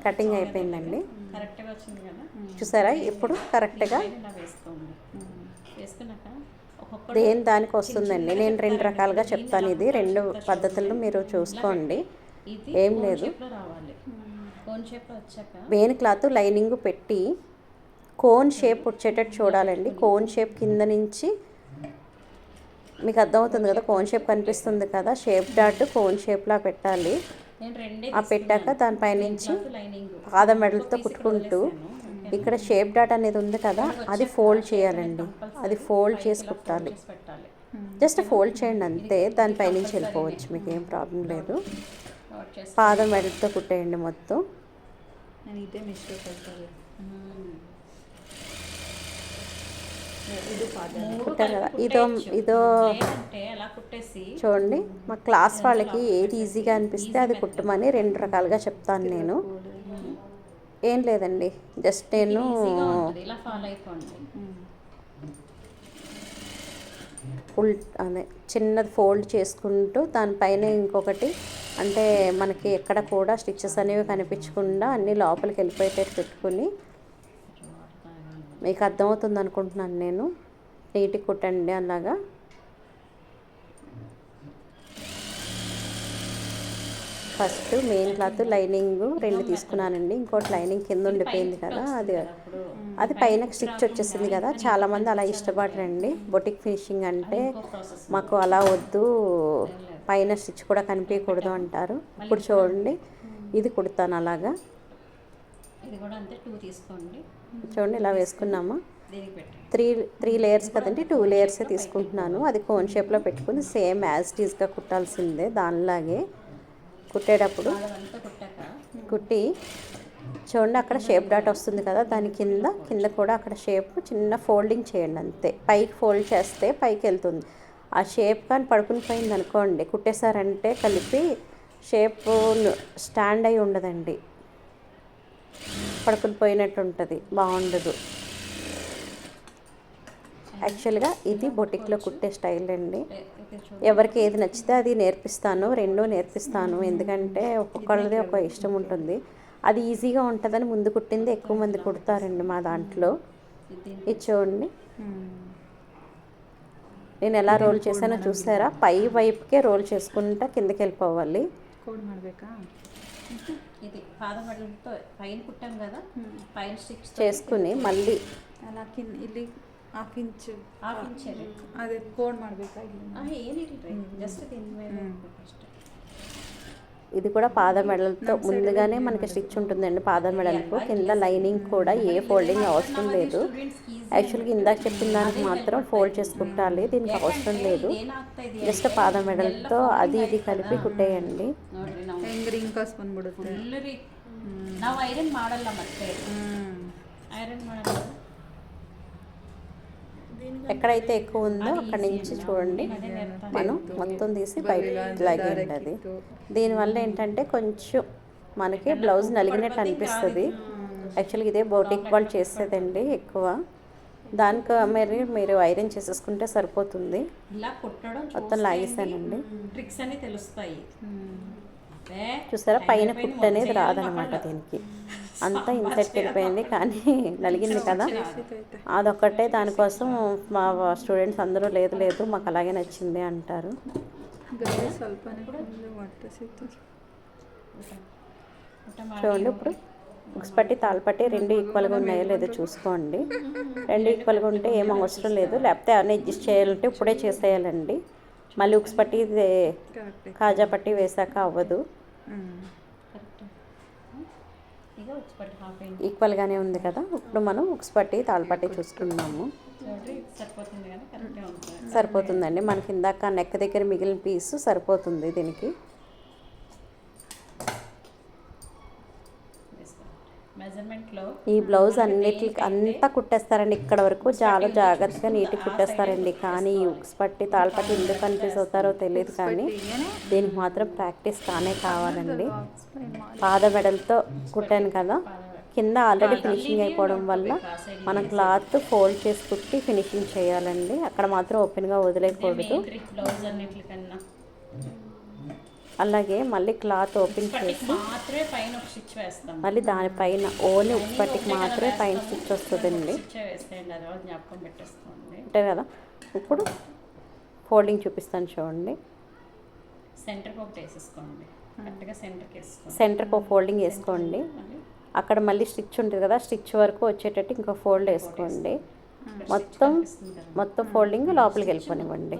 కటింగ్ అయిపోయిందండి, చూసారా. ఇప్పుడు కరెక్ట్గా దేని దానికి వస్తుందండి. నేను 2 రకాలుగా చెప్తాను, ఇది 2 పద్ధతులను మీరు చూసుకోండి, ఏం లేదు. మెయిన్ క్లాత్ లైనింగ్ పెట్టి కోన్ షేప్ వచ్చేటట్టు చూడాలండి. కోన్ షేప్ కింద నుంచి మీకు అర్థమవుతుంది కదా, కోన్ షేప్ కనిపిస్తుంది కదా, షేప్ డాట్ కోన్ షేప్లా పెట్టాలి. ఆ పెట్టాక దానిపైనుంచి పాదం మెడలతో కుట్టుకుంటూ ఇక్కడ షేప్ డాట్ అనేది ఉంది కదా, అది ఫోల్డ్ చేయాలండి, అది ఫోల్డ్ చేసి కుట్టాలి. జస్ట్ ఫోల్డ్ చేయండి అంతే, దానిపైనుంచి వెళ్ళిపోవచ్చు, మీకు ఏం ప్రాబ్లం లేదు. పాదం మెడలతో కుట్టేయండి మొత్తం. కుట్టారు కదా, ఇదో చూడండి, మా క్లాస్ వాళ్ళకి ఏది ఈజీగా అనిపిస్తే అది కుట్టమని 2 రకాలుగా చెప్తాను నేను. ఏం లేదండి, జస్ట్ నేను ఈజీగా ఉంటుంది, ఇలా ఫాలో అయిపోండి. అదే చిన్నది ఫోల్డ్ చేసుకుంటూ దానిపైన ఇంకొకటి, అంటే మనకి ఎక్కడ కూడా స్టిచ్చెస్ అనేవి కనిపించకుండా అన్నీ లోపలికి వెళ్ళిపోయేటట్టు పెట్టుకుని, మీకు అర్థమవుతుంది అనుకుంటున్నాను నేను. నీట్గా కుట్టండి అలాగా. ఫస్ట్ మెయిన్ క్లాత్ లైనింగ్ 2 తీసుకున్నానండి, ఇంకోటి లైనింగ్ కింద ఉండిపోయింది కదా, అది పైన స్టిచ్ వచ్చేసింది కదా. చాలామంది అలా ఇష్టపడరండి, బొటిక్ ఫినిషింగ్ అంటే మాకు అలా వద్దు, పైన స్టిచ్ కూడా కనిపించకూడదు అంటారు. ఇప్పుడు చూడండి, ఇది కుడతాను అలాగా. ఇది కూడా అంతే, 2 తీసుకోండి. చూడండి ఇలా వేసుకున్నామా. 3 లేయర్స్ కదండి, 2 లేయర్సే తీసుకుంటున్నాను. అది కోన్ షేప్లో పెట్టుకుని సేమ్ యాజ్ టీజ్గా కుట్టాల్సిందే. దానిలాగే కుట్టేటప్పుడు కుట్టి చూడండి, అక్కడ షేప్ డాట్ వస్తుంది కదా, దాని కింద కూడా అక్కడ షేప్ చిన్న ఫోల్డింగ్ చేయండి అంతే. పైకి ఫోల్డ్ చేస్తే పైకి వెళ్తుంది. ఆ షేప్ కానీ పడుకుని పోయింది అనుకోండి, కుట్టేశారంటే కలిపి షేప్ స్టాండ్ అయి ఉండదండి, పడుకుని పోయినట్టు ఉంటుంది, బాగుండదు. యాక్చువల్గా ఇది బొటిక్లో కుట్టే స్టైల్ అండి. ఎవరికి ఏది నచ్చితే అది నేర్పిస్తాను, 2 నేర్పిస్తాను. ఎందుకంటే ఒక్కొక్కళ్ళది ఒక ఇష్టం ఉంటుంది. అది ఈజీగా ఉంటుందని ముందు కుట్టింది ఎక్కువ మంది కుడతారండి మా దాంట్లో. ఇది చూడండి నేను ఎలా రోల్ చేశానో చూసారా. పై వైపుకే రోల్ చేసుకుంటా కిందకి వెళ్ళిపోవాలి. ఇది పాదమడలతో పైన కుట్టాం కదా, పైన స్టిచ్ చేసుకుని మళ్ళీ ಅಲ್ಲ ಇಲ್ಲಿ ಹಾಫ್ ಇಂಚ್ ಇಂಚ್ ಅದೇ ಕೋಡ್ ಮಾಡಬೇಕಾಗಿಲ್ಲ. ಏನಿಲ್ಲ, ಜಸ್ಟ್ దీని ಮೇಲೆ ಫಸ್ಟ್. ఇది కూడా పాద మెడలతో ముందుగానే మనకి స్టిచ్ ఉంటుందండి. పాద మెడలకు కింద లైనింగ్ కూడా ఏ ఫోల్డింగ్ అవసరం లేదు. యాక్చువల్గా ఇందాక చెప్పిన దానికి మాత్రం ఫోల్డ్ చేసి కుట్టాలి, దీనికి అవసరం లేదు. జస్ట్ పాద మెడలతో అది ఇది కలిపి కుట్టేయండి. ನಾವು ಐರನ್ ಮಾಡಲ್ಲ, ಮತ್ತೆ ಐರನ್ ಮಾಡಲ್ಲ. ఎక్కడైతే ఎక్కువ ఉందో అక్కడి నుంచి చూడండి మనం మొత్తం తీసి బయట లాగేయండి. అది దీనివల్ల ఏంటంటే కొంచెం మనకి బ్లౌజ్ నలిగినట్టు అనిపిస్తుంది. యాక్చువల్గా ఇదే బోటిక్ వాళ్ళు చేసేదండి ఎక్కువ. దానికి మీరు ఐరన్ చేసేసుకుంటే సరిపోతుంది. ఇలా కుట్టడం మొత్తం లాగేసానండి. ట్రిక్స్ అని తెలుస్తాయి. చూసారా, పైన కుట్టు అనేది రాదనమాట దీనికి. అంతా ఇన్సెట్ వెళ్ళిపోయింది, కానీ నలిగింది కదా, అదొక్కటే. దానికోసం మా స్టూడెంట్స్ అందరూ లేదు మాకు అలాగే నచ్చింది అంటారు. చూడండి, ఇప్పుడు ఉక్స్ పట్టి తాళ్ళపట్టి 2 ఈక్వల్గా ఉన్నాయో లేదో చూసుకోండి. 2 ఈక్వల్గా ఉంటే ఏం అవసరం లేదు, లేకపోతే అవన్నీ అడ్జస్ట్ చేయాలంటే ఇప్పుడే చేసేయాలండి. మళ్ళీ ఉక్స్ పట్టి కాజా పట్టి వేసాక అవ్వదు. ఈక్వల్గానే ఉంది కదా. ఇప్పుడు మనం ఉక్స్ పట్టి తాళ్ళపట్టి చూసుకున్నాము. సరిపోతుందండి మనకి. ఇందాక నెక్ దగ్గర మిగిలిన పీసు సరిపోతుంది దీనికి. ఈ బ్లౌజ్ అన్నిటికి అంతా కుట్టేస్తారండి, ఇక్కడ వరకు చాలా జాగ్రత్తగా నీట్గా కుట్టేస్తారండి. కానీ ఈ ఉక్స్ పట్టి తాళ్ళపట్టి ఎందుకు కన్ఫ్యూజ్ అవుతారో తెలియదు, కానీ దీనికి మాత్రం ప్రాక్టీస్ కావాలండి. పాద మెడలతో కుట్టాను కదా, కింద ఆల్రెడీ ఫినిషింగ్ అయిపోవడం వల్ల మనం క్లాత్ ఫోల్డ్ చేసి కుట్టి ఫినిషింగ్ చేయాలండి. అక్కడ మాత్రం ఓపెన్గా వదిలేయకూడదు. అలాగే మళ్ళీ క్లాత్ ఓపెన్ చేసి మళ్ళీ దానిపైన ఓన్లీ ఉక్స్ పట్టికి మాత్రమే పైన స్టిచ్ వస్తుందండి. అంటే కదా, ఇప్పుడు ఫోల్డింగ్ చూపిస్తాను చూడండి. సెంటర్కి ఒక ఫోల్డింగ్ వేసుకోండి. అక్కడ మళ్ళీ స్టిచ్ ఉంటుంది కదా, స్టిచ్ వరకు వచ్చేటట్టు ఇంకో ఫోల్డ్ వేసుకోండి. మొత్తం ఫోల్డింగ్ లోపలికి వెళ్ళిపోనివ్వండి.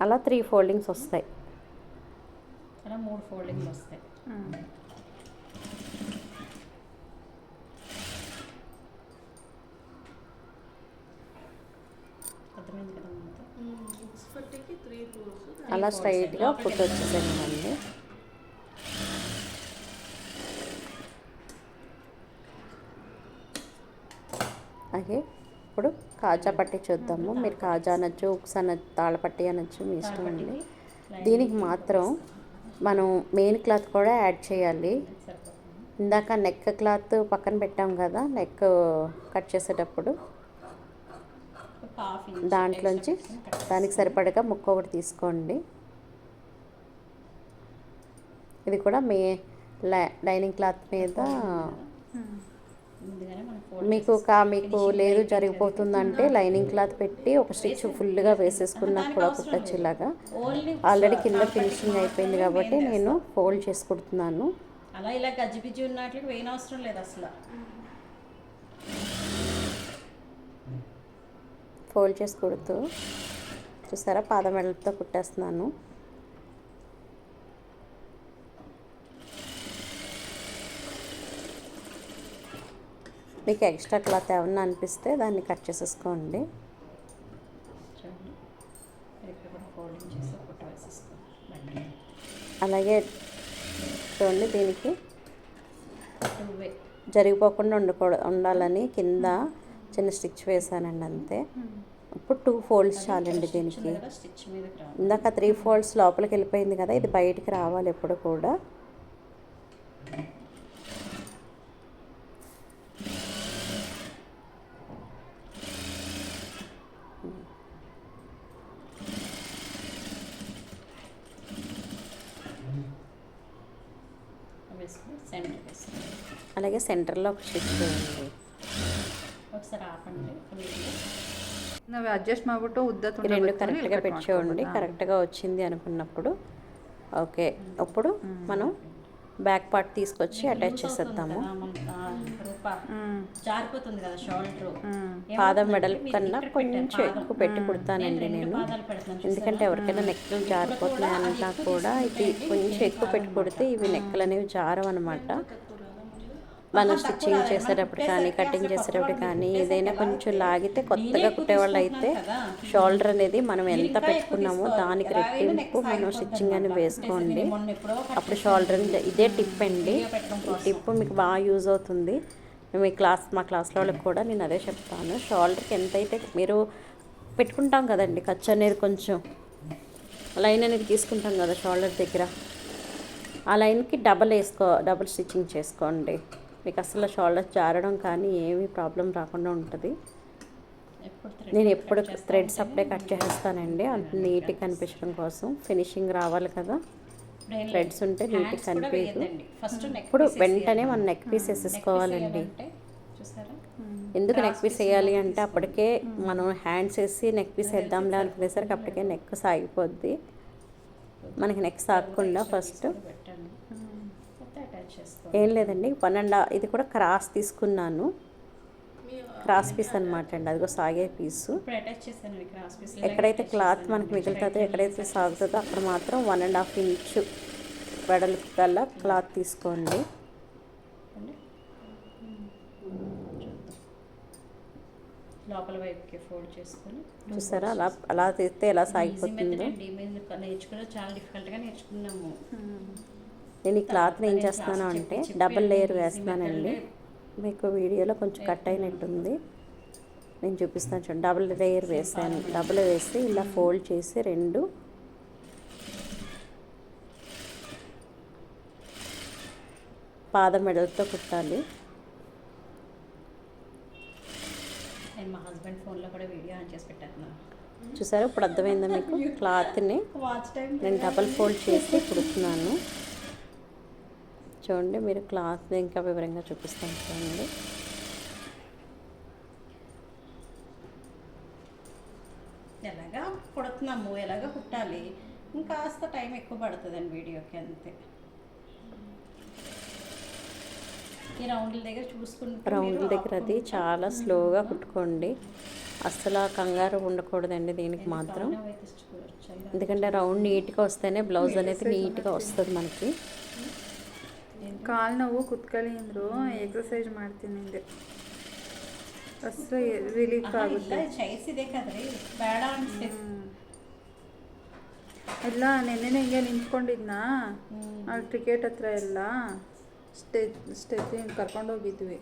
అలా 3 ఫోల్డింగ్స్ వస్తాయి. అలా 3 ఫోల్డింగ్లు వస్తాయి. అలా స్ట్రైట్గా కుట్టు వచ్చేసేయండి. అలాగే ఇప్పుడు కాజా పట్టి చూద్దాము. మీరు కాజా అనొచ్చు, ఉక్స్ అనొచ్చు, తాళ్ళపట్టి అనొచ్చు, మీ ఇష్టం అండి. దీనికి మాత్రం మనం మెయిన్ క్లాత్ కూడా యాడ్ చేయాలి. ఇందాక నెక్ క్లాత్ పక్కన పెట్టాం కదా, నెక్ కట్ చేసేటప్పుడు ఒక హాఫ్ ఇంచ్ దాంట్లోంచి extra పెట్టుకొని cut దానికి సరిపడగా ముక్క ఒకటి తీసుకోండి. ఇది కూడా మీ లైనింగ్ క్లాత్ మీద ముందుగానే మనం fold మీకు లేదు జరిగిపోతుందంటే లైనింగ్ క్లాత్ పెట్టి ఒక స్టిచ్ ఫుల్గా వేసేసుకున్నా కూడా కుట్టచ్చు. ఇలాగా ఓన్లీ ఆల్రెడీ కింద ఫినిషింగ్ అయిపోయింది కాబట్టి నేను ఫోల్డ్ చేసి కుడుతున్నాను. అలా ఇలా గజ్జిబిజ్జి ఉన్నట్లకి వేయనవసరం లేదు అసలు. ఫోల్డ్ చేసి కుడుతూ చూసారా పాదం మెడలతో కుట్టేస్తున్నాను. మీకు ఎక్స్ట్రా క్లాత్ ఏమన్నా అనిపిస్తే దాన్ని కట్ చేసేసుకోండి. చూడండి ఇక్కడ కూడా ఫోల్డింగ్ చేసి కుట్ట వేసేసుకోండి. అలాగే చూడండి దీనికి టూవే జరిగిపోకుండా ఉండాలని కింద చిన్న స్టిచ్ వేసానండి అంతే. ఇప్పుడు 2 ఫోల్డ్స్ చాలండి దీనికి. స్టిచ్ మీదకి రావాలి. ఇందాక 3 ఫోల్డ్స్ లోపలికి వెళ్ళిపోయింది కదా, ఇది బయటికి రావాలి ఎప్పుడు కూడా. వేసుకుని సెంటర్ వేసుకోండి. అలాగే సెంటర్లో ఒక స్టిచ్ వేయండి. ఒకసారి ఆపండి ఫుల్గా. ನಾವು ಅಡ್ಜಸ್ಟ್ ಮಾಡಿಬಿಟ್ಟು ಉದ್ದ ఈ రెండు కరెక్ట్గా పెట్టుకోండి. కరెక్ట్గా వచ్చింది అనుకున్నప్పుడు ఓకే, అప్పుడు మనం బ్యాక్ పార్ట్ తీసుకొచ్చి అటాచ్ చేసేద్దాము. జారిపోతుంది కదా షోల్డర్. పాదం మెడల్ కన్నా కొంచెం ఎక్కువ పెట్టి కుడతానండి నేను, ఎందుకంటే ఎవరికైనా నెక్కలు జారిపోతున్నాయన్నా కూడా ఇది కొంచెం ఎక్కువ పెట్టి కుడితే ఇవి నెక్కలు అనేవి జారవు అనమాట. మనం స్టిచ్చింగ్ చేసేటప్పుడు కానీ కటింగ్ చేసేటప్పుడు కానీ ఏదైనా కొంచెం లాగితే కొత్తగా కుట్టేవాళ్ళు అయితే షోల్డర్ అనేది మనం ఎంత పెట్టుకున్నామో దానికి రెట్టింపు మనం స్టిచ్చింగ్ అని వేసుకోండి. అప్పుడు షోల్డర్ ఇదే టిప్ అండి. ఈ టిప్ మీకు బాగా యూజ్ అవుతుంది. మా క్లాస్లో వాళ్ళకి కూడా నేను అదే చెప్తాను. షోల్డర్కి ఎంతైతే మీరు పెట్టుకుంటాం కదండి ఖర్చు అనేది, కొంచెం లైన్ అనేది తీసుకుంటాం కదా షోల్డర్ దగ్గర, ఆ లైన్కి డబుల్ స్టిచ్చింగ్ చేసుకోండి. మీకు అసలు షోల్డర్ జారడం కానీ ఏమీ ప్రాబ్లం రాకుండా ఉంటుంది. నేను ఎప్పుడు థ్రెడ్స్ అప్పుడే కట్ చేసేస్తానండి, అంత నీట్గా కనిపించడం కోసం. ఫినిషింగ్ రావాలి కదా, థ్రెడ్స్ ఉంటే నీట్గా కనిపించదు. ఇప్పుడు వెంటనే మనం నెక్ పీస్ వేసేసుకోవాలండి. ఎందుకు నెక్ పీస్ వేయాలి అంటే అప్పటికే మనం హ్యాండ్స్ వేసి నెక్ పీస్ వేద్దాంలే అనుకునేసరికి అప్పటికే నెక్ సాగిపోద్ది. మనకి నెక్ సాగకుండా ఫస్ట్ ఏం లేదండి, 1.5 ఇది కూడా క్రాస్ తీసుకున్నాను. క్రాస్ పీస్ అనమాట అండి, అదిగో సాగే పీసు. ఎక్కడైతే క్లాత్ మనకు మిగులుతుందో, ఎక్కడైతే సాగుతుందో అక్కడ మాత్రం 1.5 ఇంచు వెడల్పు గల క్లాత్ తీసుకోండి. లోపల వైపుకి ఫోల్డ్ చేసుకొని చూసారా అలా తీస్తే ఎలా సాగిపోతుందో. నేర్చుకున్నా చాలా డిఫికల్ట్గా నేర్చుకున్నాము. నేను ఈ క్లాత్ని ఏం చేస్తున్నాను అంటే డబుల్ లేయర్ వేస్తున్నానండి. మీకు వీడియోలో కొంచెం కట్ అయినట్టుంది, నేను చూపిస్తాను చూడండి. డబుల్ లేయర్ వేసాను. డబుల్ వేసి ఇలా ఫోల్డ్ చేసి 2 పాదం మెడలతో కుట్టాలి. నేను మా హస్బెండ్ ఫోన్లో కూడా వీడియో ఆన్ చేసి పెట్టేస్తున్నాను. చూసారా ఇప్పుడు అర్థమైందా మీకు? క్లాత్ని నేను డబుల్ ఫోల్డ్ చేసి కుడుతున్నాను. చూడండి, మీరు క్లాత్ ఇంకా వివరంగా చూపిస్తాను చూడండి. ఎలాగా కుడుతున్నాము, ఎలాగా కుట్టాలి, ఇంకాస్త టైం ఎక్కువ పడుతుందండి వీడియోకి అంతే. ఈ రౌండ్ల దగ్గర చూసుకుంటే రౌండ్ల దగ్గర అది చాలా స్లోగా కుట్టుకోండి, అస్సలు కంగారు ఉండకూడదండి దీనికి మాత్రం. ఎందుకంటే రౌండ్ నీట్గా వస్తేనే బ్లౌజ్ అనేది నీట్గా వస్తుంది మనకి. ಕಾಲು ನೋವು ಕುತ್ಕೊಳ್ಳಿ ಅಂದರು ಎಕ್ಸಸೈಸ್ ಮಾಡ್ತೀನಿ ಅಂದೆ ಅಷ್ಟು ರಿಲೀಫ್ ಆಗುತ್ತೆ. ಎಲ್ಲ ನೆನ್ನೆ ಹಿಂಗೆ ನಿಂತ್ಕೊಂಡಿದ್ನಾ ಅಲ್ಲಿ ಕ್ರಿಕೆಟ್ ಹತ್ರ ಎಲ್ಲ ಸ್ಟೆಪ್ ಕರ್ಕೊಂಡೋಗಿದ್ವಿ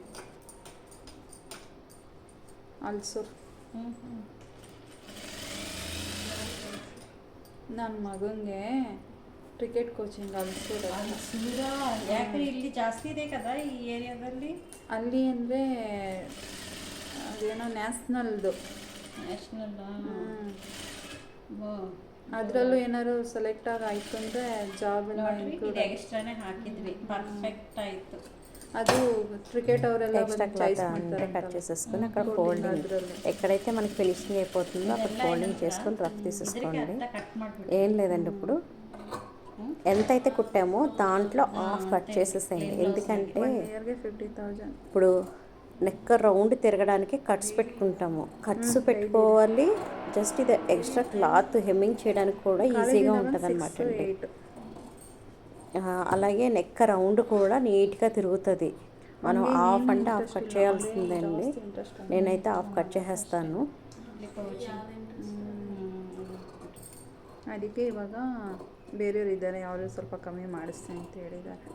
ಅಲ್ಸೂರು. ನನ್ನ ಮಗನಿಗೆ ಕ್ರಿಕೆಟ್ ಕೋಚಿಂಗ್ ಅಲ್ಸೂರ ಸೂರ ಯಾಕೆ ಇಲ್ಲಿ ಜಾಸ್ತಿ ಇದೆ ಕದಾ ಈ ಏರಿಯಾದಲ್ಲಿ. ಅಲ್ಲಿ ಅಂದರೆ ಅದೇನೋ ನ್ಯಾಷನಲ್ದು ನ್ಯಾಷನಲ್ ಅದರಲ್ಲೂ ಏನಾದ್ರು ಸೆಲೆಕ್ಟ್ ಆಯಿತು ಅಂದರೆ ಜಾಬ್ ನೋಡ್ರಿ ಇದು ಎಕ್ಸ್ಟ್ರಾನೇ ಹಾಕಿದ್ವಿ, ಪರ್ಫೆಕ್ಟ್ ಆಯಿತು. ಅದು క్రికెట్ అవరెల్లా ఎక్స్ట్రా క్లాత్ అంటే కట్ చేసేసుకొని అక్కడ ఫోల్డింగ్ ఎక్కడైతే మనకి ఫినిషింగ్ అయిపోతుందో అక్కడ ఫోల్డింగ్ చేసుకొని రఫ్ తీసేసుకోండి. ఏం లేదండి, ఇప్పుడు ఎంతైతే కుట్టామో దాంట్లో హాఫ్ కట్ చేసేసేయండి. ఎందుకంటే 50,000 ఇప్పుడు నెక్ రౌండ్ తిరగడానికి కట్స్ పెట్టుకుంటాము, కట్స్ పెట్టుకోవాలి. జస్ట్ ఇది ఎక్స్ట్రా క్లాత్ హెమ్మింగ్ చేయడానికి కూడా ఈజీగా ఉంటుంది అనమాట అండి. అలాగే నెక్ రౌండ్ కూడా నీట్గా తిరుగుతుంది. మనం హాఫ్ అంటే హాఫ్ కట్ చేయాల్సిందండి. నేనైతే హాఫ్ కట్ చేసేస్తాను. ಅದಕ್ಕೆ ಇವಾಗ ಬೇರೆಯವರು ಇದ್ದಾರೆ, ಅವರು ಸ್ವಲ್ಪ ಕಮ್ಮಿ ಮಾಡಿಸ್ತೀನಿ ಅಂತ ಹೇಳಿದ್ದಾರೆ.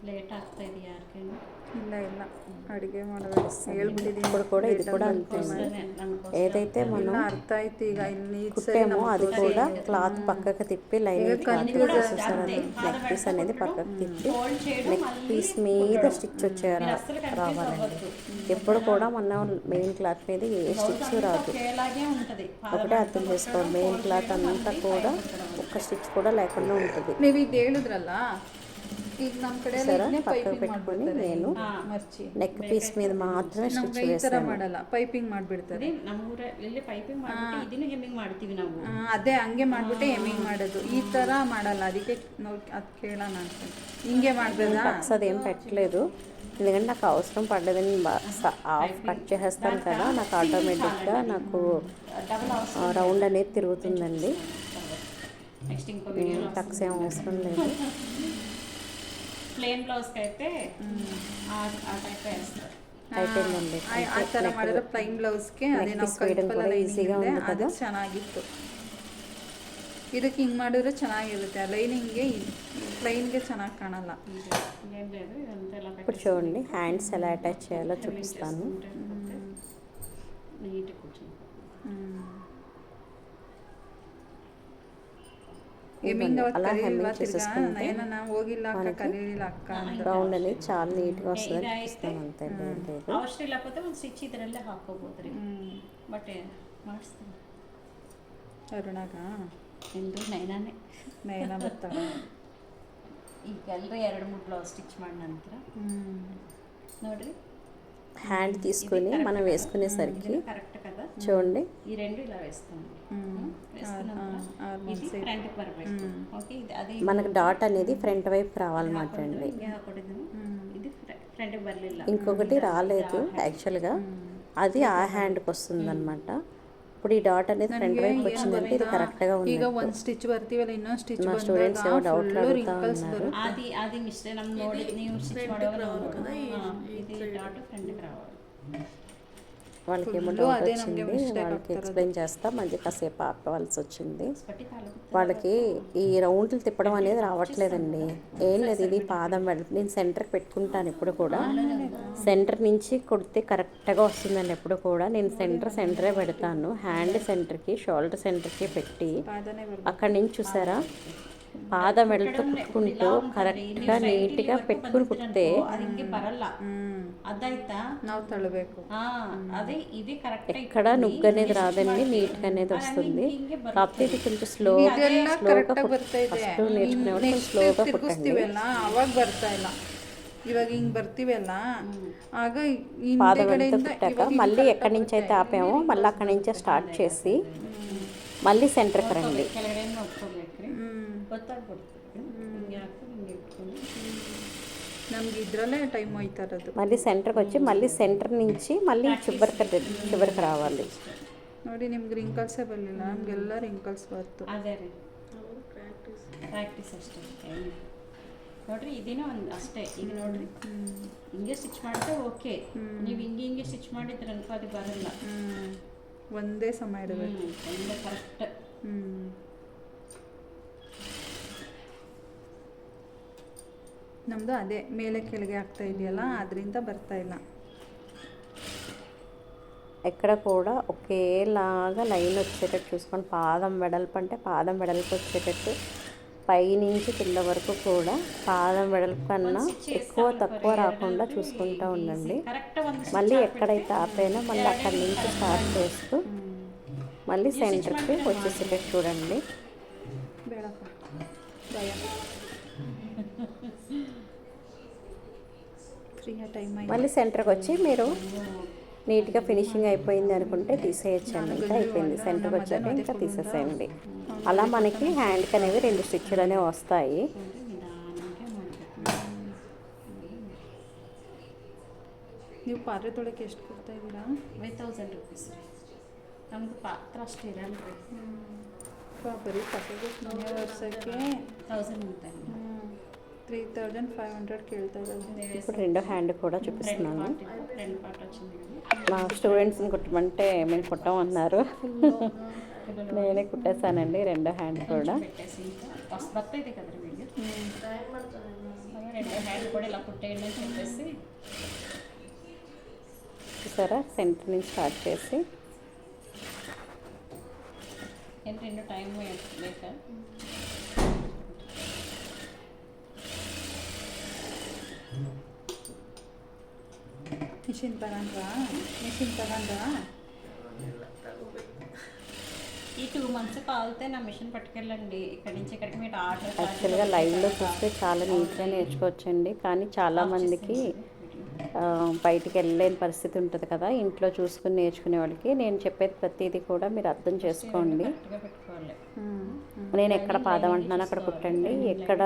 ಲೇಟ್ ಆಗ್ತಾ ಇದೆ ಯಾರಿಗೇನು? ಇಲ್ಲ ಇಲ್ಲ, ಅಡುಗೆ ಮಾಡೋದು ಹೇಳ್ಬಿಟ್ಟಿದ್ದೀನಿ. ఇప్పుడు కూడా ఇది కూడా అంతే. ఏదైతే మనం ಅರ್ಥ ಆಯ್ತು. ಈಗ ಇಲ್ಲಿ కుట్టామో అది కూడా క్లాత్ పక్కకు తిప్పి లైనింగ్ క్లాత్ చూసారు, నెక్ పీస్ అనేది పక్కకు తిప్పి నెక్ పీస్ మీద స్టిచ్ వచ్చారు రావాలండి. ఎప్పుడు కూడా మనం మెయిన్ క్లాత్ మీద ఏ స్టిచ్ రాదు, ఒకేలాగే ఉంటుంది. ఒకటే అర్థం చేసుకోవాలి. మెయిన్ క్లాత్ అంతా కూడా ఒక్క స్టిచ్ కూడా లేకుండా ఉంటుంది. ನೀವು ಇದು ಹೇಳಿದ್ರಲ್ಲ, ಈಗ ನಮ್ಮ ಕಡೆ పక్కకు పెట్టుకొని నేను నెక్ పీస్ మీద మాత్రమే స్టిచ్ ಈ ಥರ వేస్తాను. ಮಾಡಲ್ಲ, ಪೈಪಿಂಗ್ ಮಾಡಿಬಿಡ್ತಾರೆ. ನಮ್ಮೂರಲ್ಲಿ ಪೈಪಿಂಗ್ ಮಾಡ್ಬಿಟ್ಟು ಇದನ್ನು ಹೆಮ್ಮಿಂಗ್ ಮಾಡ್ತೀವಿ ನಾವು. ಅದೇ ಹಂಗೆ ಮಾಡ್ಬಿಟ್ಟೆ ಹೆಮ್ಮಿಂಗ್ ಮಾಡೋದು, ಈ ಥರ ಮಾಡಲ್ಲ. ಅದಕ್ಕೆ ನಾವು ಅದು ಕೇಳೋಣ ಅಂತ ಹಿಂಗೆ ಮಾಡ್ಬೋದಾ? టక్స్ అదేం పెట్టలేదు, ఎందుకంటే నాకు అవసరం పడలేదని హాఫ్ కట్ చేసేస్తాను కదా. నాకు ఆటోమేటిక్గా నాకు రౌండ్ అనేది తిరుగుతుందండి. నెక్స్ట్ ఇంకో వీడియో టక్స్ ఏం అవసరం లేదు. ప్లేన్ బ్లౌజ్కి అయితే ఆ టైప్ వేస్తారు. అయిపోయిందండి. ಆ ಥರ ಮಾಡಿದ್ರೆ ಪ್ಲೈನ್ ಬ್ಲೌಸ್ಗೆ ಅದೇ ನಾವು కూడా ఈజీగా ఉంది ಅದು ಚೆನ್ನಾಗಿತ್ತು. ಇದಕ್ಕೆ ಹಿಂಗೆ ಮಾಡಿದ್ರೆ ಚೆನ್ನಾಗಿರುತ್ತೆ, ಲೈನಿಂಗ್ಗೆ ಪ್ಲೈನ್ಗೆ ಚೆನ್ನಾಗಿ ಕಾಣಲ್ಲ. ఏం లేదు, ఇదంతా ఇలా ఇప్పుడు చూడండి హ్యాండ్స్ ఎలా అటాచ్ చేయాలో చూపిస్తాను. నీట్గా కూర్చొని ಹೆಮ್ಮಿಂಗ್ ಅವತ್ತು అలా ಕರೀಲಿಲ್ಲ, హెమ్మింగ్ ತಿರ್ಗಾ చేసేసుకుంటే ನಯನ ಹೋಗಿಲ್ಲ ಅಕ್ಕ, ಕರೀಲಿಲ್ಲ ಅಕ್ಕ ಅಂತ. రౌండ్ అనేది చాలా నీట్గా వస్తుంది చూపిస్తాను. అంతే లేదు. ಅವಶ್ಯ ಇಲ್ಲకపోతే ಒಂದು ಸ್ಟಿಚ್ ಇದರಲ್ಲೇ ಹಾಕೋಬೋದ್ರಿ. ಬಟ್ ಮಾಡಿಸ್ತೀನಿ ಅರುಣಾಗ ಎಂದು ನೈನಾನೇ ನಯನ ಬರ್ತಾಳೆ. ಈಗ ಎಲ್ಲರೂ 2-3 ಬ್ಲೌಸ್ ಸ್ಟಿಚ್ ಮಾಡಿದ ನಂತರ ನೋಡ್ರಿ హ్యాండ్ తీసుకొని మనం వేసుకునేసరికి కరెక్ట్ కదా. చూడండి ఈ రెండు ఇలా వేస్తాను. ఇది ఫ్రంట్కి బరಬೇಕು. ఓకే, ఇది అది మనకు డాట్ అనేది ఫ్రంట్ వైపు రావాలన్నమాట అండి. ఇది ఫ్రంట్కి బరಲಿಲ್ಲ. ఇంకొకటి రాలేదు యాక్చువల్గా, అది ఆ హ్యాండ్కి వస్తుంది అనమాట. ఇప్పుడు ఈ డాట్ అనేది ఫ్రంట్ వైపు వచ్చిందంటే ఇది కరెక్ట్గా ఉంది. ಈಗ ಒಂದು ಸ್ಟಿಚ್ ಬರ್ತೀವಲ್ಲ, ಇನ್ನೊಂದು ಸ್ಟಿಚ್ మా ಸ್ಟೂಡೆಂట్స్ ఏమో డౌట్లు అడుగుతా ఉన్నారు. అది మిస్టేక్ ನಮ್ಮ ನೋಡಿ ನೀವು ಸ್ಟಿಚ್ ಮಾಡೋವಾಗ ఇది డాట్ ఫ్రంట్కి రావాలి. వాళ్ళకి ఏమో డౌట్ వచ్చింది, వాళ్ళకి ఎక్స్ప్లెయిన్ చేస్తా మళ్ళీ కాసేపు ఆపవలసి వచ్చింది. వాళ్ళకి ఈ రౌండ్లు తిప్పడం అనేది రావట్లేదండి. ఏం లేదు, ఇది పాదం పెడుతుంది. నేను సెంటర్కి పెట్టుకుంటాను ఎప్పుడు కూడా. సెంటర్ నుంచి కొడితే కరెక్ట్గా వస్తుందండి ఎప్పుడు కూడా. నేను సెంటరే పెడతాను. హ్యాండ్ సెంటర్కి, షోల్డర్ సెంటర్కి పెట్టి అక్కడి నుంచి చూసారా పాదం వెళ్తూ కుట్టుకుంటూ కరెక్ట్గా నీట్గా పెట్టుకుని కుట్టితే అది ఇంకే బరಲ್ಲ. అదైతా ನಾವು ತಳ್ಳಬೇಕು. అదే ఇది కరెక్ట్. ఎక్కడ నుగ్గు అనేది రాదండి, నీట్గా అనేది వస్తుంది. కాకపోతే ఇది కొంచెం స్లోగా ఫస్ట్ నేర్చుకునేవాడు స్లోగా కుట్టండి. ತಿರುಗಿಸ್ತೀವಲ್ಲ ಅವಾಗ ಬರ್ತಾ ಇಲ್ಲ. ಇವಾಗ ಹಿಂಗೆ ಬರ್ತೀವಲ್ಲ, ಆಗ పాదం వెళ్తూ కుట్టాక మళ్ళీ ఎక్కడి నుంచి అయితే ఆపామో మళ్ళీ అక్కడి నుంచే స్టార్ట్ చేసి మళ్ళీ సెంటర్కి రండి. ಕೆಳಗಡೆ ನೋಡ್ಕೋಬೇಕ್ರಿ, ಗೊತ್ತಾಗ್ಬಿಡ್ತದೆ. ಹಿಂಗೆ ಹಾಕಿ ಹಿಂಗೆ ಇಟ್ಕೊಂಡು ನಮ್ಗೆ ಇದ್ರಲ್ಲೇ ಟೈಮ್ ಹೋಯ್ತಾ ಇರೋದು. మళ్ళీ సెంటర్కి వచ్చి మళ్ళీ సెంటర్ నుంచి మళ్ళీ చివరికి రావాలి. ನೋಡಿ, ನಿಮ್ಗೆ ರಿಂಕಲ್ಸೇ ಬರಲಿಲ್ಲ, ನಮಗೆಲ್ಲ ರಿಂಕಲ್ಸ್ ಬರ್ತು. ಅದೇ ರೀ ಪ್ರಾಕ್ಟೀಸ್ ಅಷ್ಟೇ. ನೋಡ್ರಿ ಇದೇನೋ ಒಂದು ಅಷ್ಟೇ. ಈಗ ನೋಡ್ರಿ ಹಿಂಗೆ ಸ್ಟಿಚ್ ಮಾಡಿದ್ರೆ ಓಕೆ. ನೀವು ಹಿಂಗೆ ಸ್ಟಿಚ್ ಮಾಡಿದ್ರೆ ಅನ್ಕೋ ಅದು ಬರಲ್ಲ. ಒಂದೇ ಸಮ ಇಡಬೇಕು, ಒಂದೇ ಕರೆಕ್ಟ್. ನಮ್ಮದು ಅದೇ ಮೇಲೆ ಕೆಳಗೆ ಆಗ್ತಾ ಇದೆಯಲ್ಲ, ಅದರಿಂದ ಬರ್ತಾ ಇಲ್ಲ. ఎక్కడ కూడా ఒకేలాగా లైన్ వచ్చేటట్టు చూసుకోండి. పాదం వెడల్పు అంటే పాదం వెడల్పు వచ్చేటట్టు పైనుంచి కింద వరకు కూడా పాదం వెడల్పు కన్నా ఎక్కువ తక్కువ రాకుండా చూసుకుంటూ ఉండండి. మళ్ళీ ఎక్కడైతే ఆపైనా మళ్ళీ అక్కడి నుంచి స్టార్ట్ చేస్తూ మళ్ళీ సెంటర్కి వచ్చేసేటట్టు చూడండి. మళ్ళీ సెంటర్కి వచ్చి మీరు నీట్గా ఫినిషింగ్ అయిపోయింది అనుకుంటే తీసేయచ్చండి. ఇంకా అయిపోయింది, సెంటర్కి వచ్చాక ఇంకా తీసేసేయండి. అలా మనకి హ్యాండ్కి అనేవి 2 స్టిచ్లు అనేవి వస్తాయి. ನೀವು ಪಾತ್ರೆ ತೊಳಕ್ಕೆ ಎಷ್ಟು ಕೊಡ್ತಾ ಇದ್ದೀರಾ? 5000 ರೂಪೀಸ್ ರೀ. ನಮ್ದು ಪಾತ್ರ ಅಷ್ಟು ಇರಲ್ಲ ರೀ. ಬರೀ ಪಾತ್ರೆಗೆ ಮನೆ ವರ್ಷಕ್ಕೆ 1000 ಅಂತಾನೆ 3500 ಕೇಳ್ತಾ ಇದ್ದಾರೆ. ఇప్పుడు రెండో హ్యాండ్ కూడా చూపిస్తున్నాను. ఫ్రంట్ పార్ట్ వచ్చింది కదా. మా స్టూడెంట్స్ని కుట్టమంటే మేము కుట్టమన్నారు. నేనే కుట్టేశానండి రెండో హ్యాండ్ కూడా. పెట్టేసి ఇంకా బర్తైతే కదా వీడియో రెండో హ్యాండ్ కూడా ఇలా కుట్టేయండి అని చెప్పేసి చూసారా, సెంటర్ నుంచి స్టార్ట్ చేసి ఏంటి 2 టైం లేక మిషన్ తగండ్రా ఈ 2 months కావాలితే నా మిషన్ పట్టుకెళ్ళండి. ఇక్కడి నుంచి ఇక్కడికి మీరు ఆర్డర్ యాక్చువల్గా లైవ్లో చూస్తే చాలా నీట్గా నేర్చుకోవచ్చండి. కానీ చాలామందికి బయటికి వెళ్ళలేని పరిస్థితి ఉంటుంది కదా, ఇంట్లో చూసుకుని నేర్చుకునే వాళ్ళకి నేను చెప్పేది ప్రతిదీ కూడా మీరు అర్థం చేసుకోండి. పెట్టుకోవాలి. నేను ఎక్కడ పాదం అంటున్నాను అక్కడ కుట్టండి, ఎక్కడ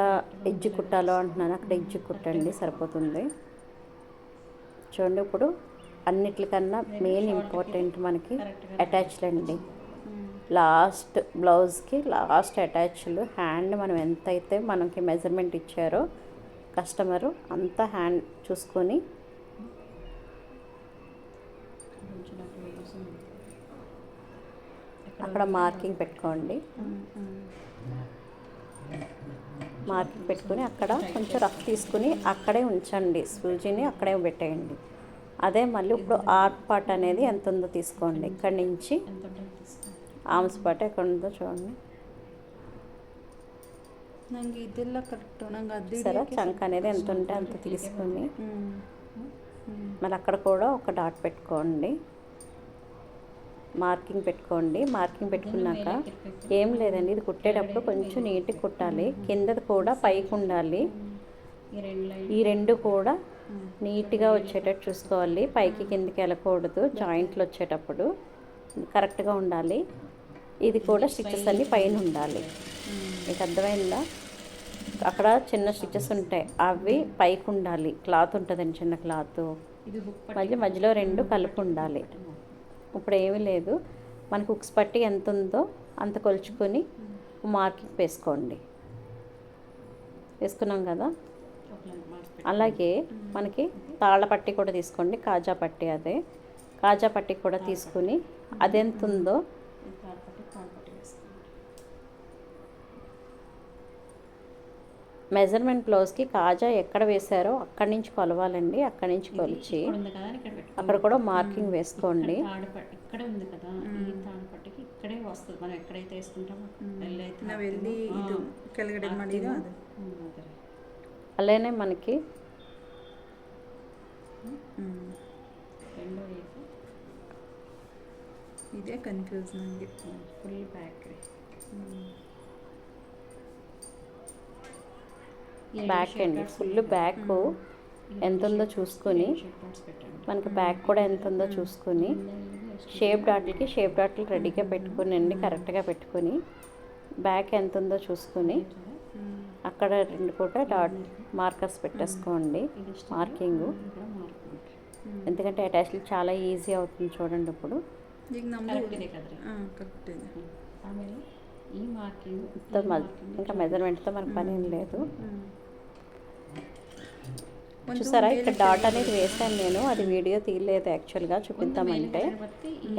ఎడ్జ్ కుట్టాలో అంటున్నాను అక్కడ ఎడ్జ్ కుట్టండి, సరిపోతుంది. చూడండి, ఇప్పుడు అన్నిటికన్నా మెయిన్ ఇంపార్టెంట్ మనకి అటాచ్లు అండి. లాస్ట్ బ్లౌజ్కి లాస్ట్ అటాచ్లు హ్యాండ్ మనం ఎంతైతే మనకి మెజర్మెంట్ ఇచ్చారో కస్టమరు అంత హ్యాండ్ చూసుకొని అక్కడ మార్కింగ్ పెట్టుకోండి. మార్కింగ్ పెట్టుకుని అక్కడ కొంచెం రఫ్ తీసుకుని అక్కడే ఉంచండి, సూజీని అక్కడే పెట్టేయండి. అదే మళ్ళీ ఇప్పుడు ఆర్మ్ పార్ట్ అనేది ఎంత ఉందో తీసుకోండి. ఇక్కడి నుంచి ఆర్మ్స్ పార్ట్ ఎక్కడ ఉందో చూడండి. ನಂಗೆ ಇದೆಲ್ಲ ಕರೆಕ್ಟ್ ನಂಗೆ ಅದು సరే, చంక్ అనేది ఎంత ఉంటే అంత తీసుకొని మళ్ళీ అక్కడ కూడా ఒక డాట్ పెట్టుకోండి, మార్కింగ్ పెట్టుకోండి. మార్కింగ్ పెట్టుకున్నాక ఏం లేదండి, ఇది కుట్టేటప్పుడు కొంచెం నీట్గా కుట్టాలి. కిందది కూడా పైకి ఉండాలి. ఈ రెండు కూడా నీట్గా వచ్చేటట్టు చూసుకోవాలి. పైకి కిందకి వెళ్ళకూడదు. జాయింట్లు వచ్చేటప్పుడు కరెక్ట్గా ఉండాలి. ఇది కూడా స్టిచ్చెస్ అన్నీ పైన ఉండాలి. మీకు అర్థమైందా? అక్కడ చిన్న స్టిచ్చెస్ ఉంటాయి, అవి పైకి ఉండాలి. క్లాత్ ఉంటుందండి, చిన్న క్లాత్, మధ్యలో 2 కలిపి ఉండాలి. ఇప్పుడు ఏమీ లేదు, మనకు హుక్స్ పట్టి ఎంత ఉందో అంత కొలుచుకొని మార్కింగ్ వేసుకోండి. వేసుకున్నాం కదా. అలాగే మనకి తాళ్ళ పట్టి కూడా తీసుకోండి, కాజా పట్టి. అదే కాజా పట్టి కూడా తీసుకుని అదెంత ఉందో మెజర్మెంట్ బ్లౌజ్కి కాజా ఎక్కడ వేశారో అక్కడి నుంచి కొలవాలండి. అక్కడి నుంచి కొలిచి అక్కడ కూడా మార్కింగ్ వేసుకోండి. ఇక్కడ ఉంది కదా, ఈ తాడుపట్టికి ఇక్కడే వస్తుంది. మనం ఎక్కడైతే వేసుకుంటామో అలానే మనకి ఇదే కన్ఫ్యూజ్ ನಂಗೆ. ఫుల్ బ్యాక్ అండి, ఫుల్ బ్యాక్ ఎంత ఉందో చూసుకొని మనకి బ్యాక్ కూడా ఎంత ఉందో చూసుకొని షేప్ డాట్లు రెడీగా పెట్టుకుని కరెక్ట్గా పెట్టుకొని బ్యాక్ ఎంత ఉందో చూసుకొని అక్కడ 2 కూడా డాట్ మార్కర్స్ పెట్టేసుకోండి. మార్కింగు ఎందుకంటే అటాచ్లు చాలా ఈజీ అవుతుంది. చూడండి, ఇప్పుడు ఇంకా మెజర్మెంట్తో మనకు పని ఏం లేదు. చూసారా, ఇక్కడ డాట్ అనేది వేసాను నేను, అది వీడియో తీయలేదు యాక్చువల్గా, చూపిద్దామంటే.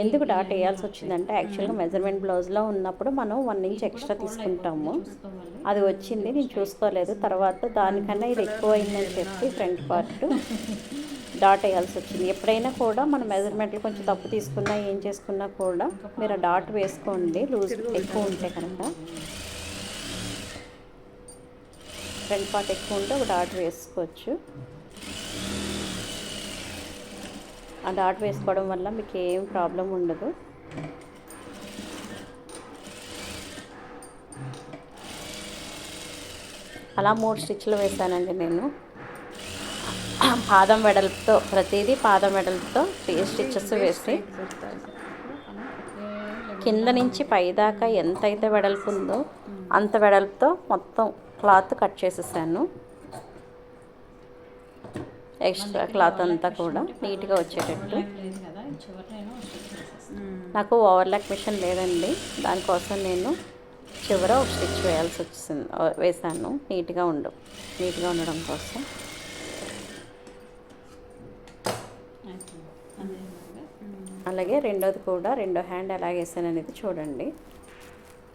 ఎందుకు డాట్ వేయాల్సి వచ్చిందంటే యాక్చువల్గా మెజర్మెంట్ బ్లౌజ్లో ఉన్నప్పుడు మనం 1 ఇంచ్ ఎక్స్ట్రా తీసుకుంటాము, అది వచ్చింది, నేను చూసుకోలేదు. తర్వాత దానికన్నా ఇది ఎక్కువ అయిందని చెప్పి ఫ్రంట్ పార్ట్ డాట్ వేయాల్సి వచ్చింది. ఎప్పుడైనా కూడా మన మెజర్మెంట్లు కొంచెం తప్పు తీసుకున్నా ఏం చేసుకున్నా కూడా మీరు ఆ డాట్ వేసుకోండి, లూజ్ ఎక్కువ ఉంటే కనుక. ఫ్రంట్ పార్ట్ ఎక్కువ ఉంటే ఒక డాట్ వేసుకోవచ్చు. ఆ డాట్ వేసుకోవడం వల్ల మీకు ఏం ప్రాబ్లం ఉండదు. అలా 3 స్టిచ్లు వేసానండి నేను. పాదం వెడల్పుతో, ప్రతిదీ పాదం వెడల్పుతో 3 స్టిచ్చెస్ వేసి కింద నుంచి పైదాకా ఎంతైతే వెడల్పు ఉందో అంత వెడల్పుతో మొత్తం క్లాత్ కట్ చేసేసాను. ఎక్స్ట్రా క్లాత్ అంతా కూడా నీట్గా వచ్చేటట్టు. నాకు ఓవర్లాక్ మిషన్ లేదండి, దానికోసం నేను చివర ఒక స్టిచ్ వేసాను నీట్గా ఉండడం కోసం. అలాగే రెండోది కూడా, రెండో హ్యాండ్ ఎలా వేసాను అనేది చూడండి.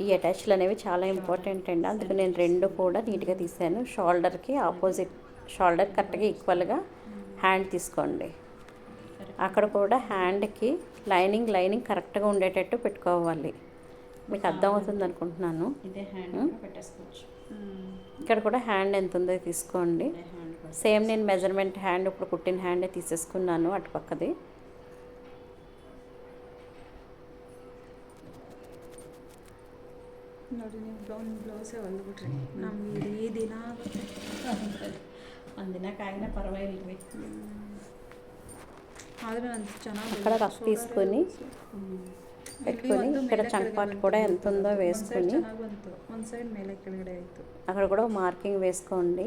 ఈ అటాచ్లు అనేవి చాలా ఇంపార్టెంట్ అండి, అందుకు నేను రెండు కూడా నీట్గా తీసాను. షోల్డర్కి ఆపోజిట్, షోల్డర్ కరెక్ట్గా ఈక్వల్గా హ్యాండ్ తీసుకోండి. అక్కడ కూడా హ్యాండ్కి లైనింగ్ కరెక్ట్గా ఉండేటట్టు పెట్టుకోవాలి. మీకు అర్థమవుతుంది అనుకుంటున్నాను. ఇక్కడ కూడా హ్యాండ్ ఎంత ఉందో తీసుకోండి. సేమ్ నేను మెజర్మెంట్ హ్యాండ్ ఇప్పుడు కుట్టిన హ్యాండే తీసేసుకున్నాను అటుపక్కది. ನೋಡಿ ನೀವು ಬ್ಲೌಸೇ ಹೊಲ್ಬಿಟ್ರಿ ನಮ್ಗೆ ಇಡೀ ದಿನ ಒಂದಿನ ಕಾಯಿನ ಪರವಾಗಿಲ್ರಿ. ಆದರೆ ನಾನು ಚೆನ್ನಾಗಿ అక్కడ రఫ్ తీసుకొని పెట్టుకొని ఇక్కడ చంక్ పార్ట్ కూడా ఎంత ఉందో వేసుకొని ಚೆನ್ನಾಗಿ ಬಂತು. ಒಂದು ಸೈಡ್ ಮೇಲೆ ಕೆಳಗಡೆ ಆಯಿತು. అక్కడ కూడా మార్కింగ్ వేసుకోండి.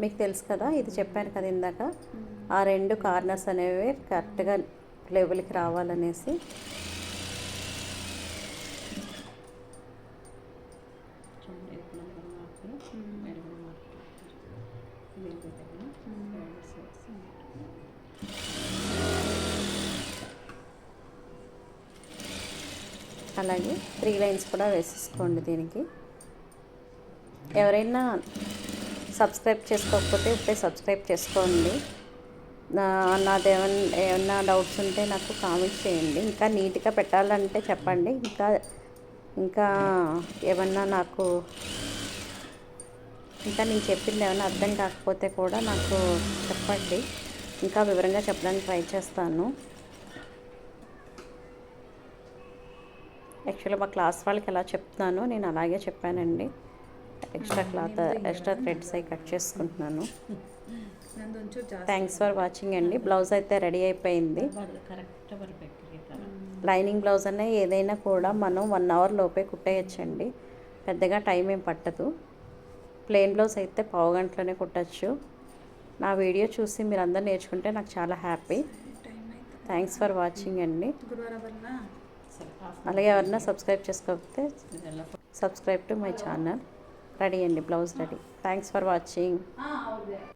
మీకు తెలుసు కదా, ఇది చెప్పాను కదా ఇందాక, ఆ రెండు కార్నర్స్ అనేవి కరెక్ట్గా లెవెల్కి రావాలనేసి. అలాగే 3 లైన్స్ కూడా వేసేసుకోండి దీనికి. ఎవరైనా సబ్స్క్రైబ్ చేసుకోకపోతే ఇప్పుడే సబ్స్క్రైబ్ చేసుకోండి. ఏమన్నా డౌట్స్ ఉంటే నాకు కామెంట్ చేయండి. ఇంకా నీట్గా పెట్టాలంటే చెప్పండి. ఇంకా ఏమన్నా నాకు నేను చెప్పింది ఏమైనా అర్థం కాకపోతే కూడా నాకు చెప్పండి, ఇంకా వివరంగా చెప్పడానికి ట్రై చేస్తాను. యాక్చువల్లీ మా క్లాస్ వాళ్ళకి ఎలా చెప్తున్నానో నేను అలాగే చెప్పానండి. ఎక్స్ట్రా థ్రెడ్స్ అవి కట్ చేసుకుంటున్నాను. థ్యాంక్స్ ఫర్ వాచింగ్ అండి. బ్లౌజ్ అయితే రెడీ అయిపోయింది. లైనింగ్ బ్లౌజ్ అనే ఏదైనా కూడా మనం 1 అవర్ లోపే కుట్టేయచ్చండి, పెద్దగా టైం ఏం పట్టదు. ప్లెయిన్ బ్లౌజ్ అయితే పావు గంటలోనే కుట్టచ్చు. నా వీడియో చూసి మీరు అందరూ నేర్చుకుంటే నాకు చాలా హ్యాపీ. థ్యాంక్స్ ఫర్ వాచింగ్ అండి. అలాగే ఎవరన్నా సబ్స్క్రైబ్ చేసుకోకపోతే subscribe to my channel. Ready అండి, blouse ready. Thanks for watching.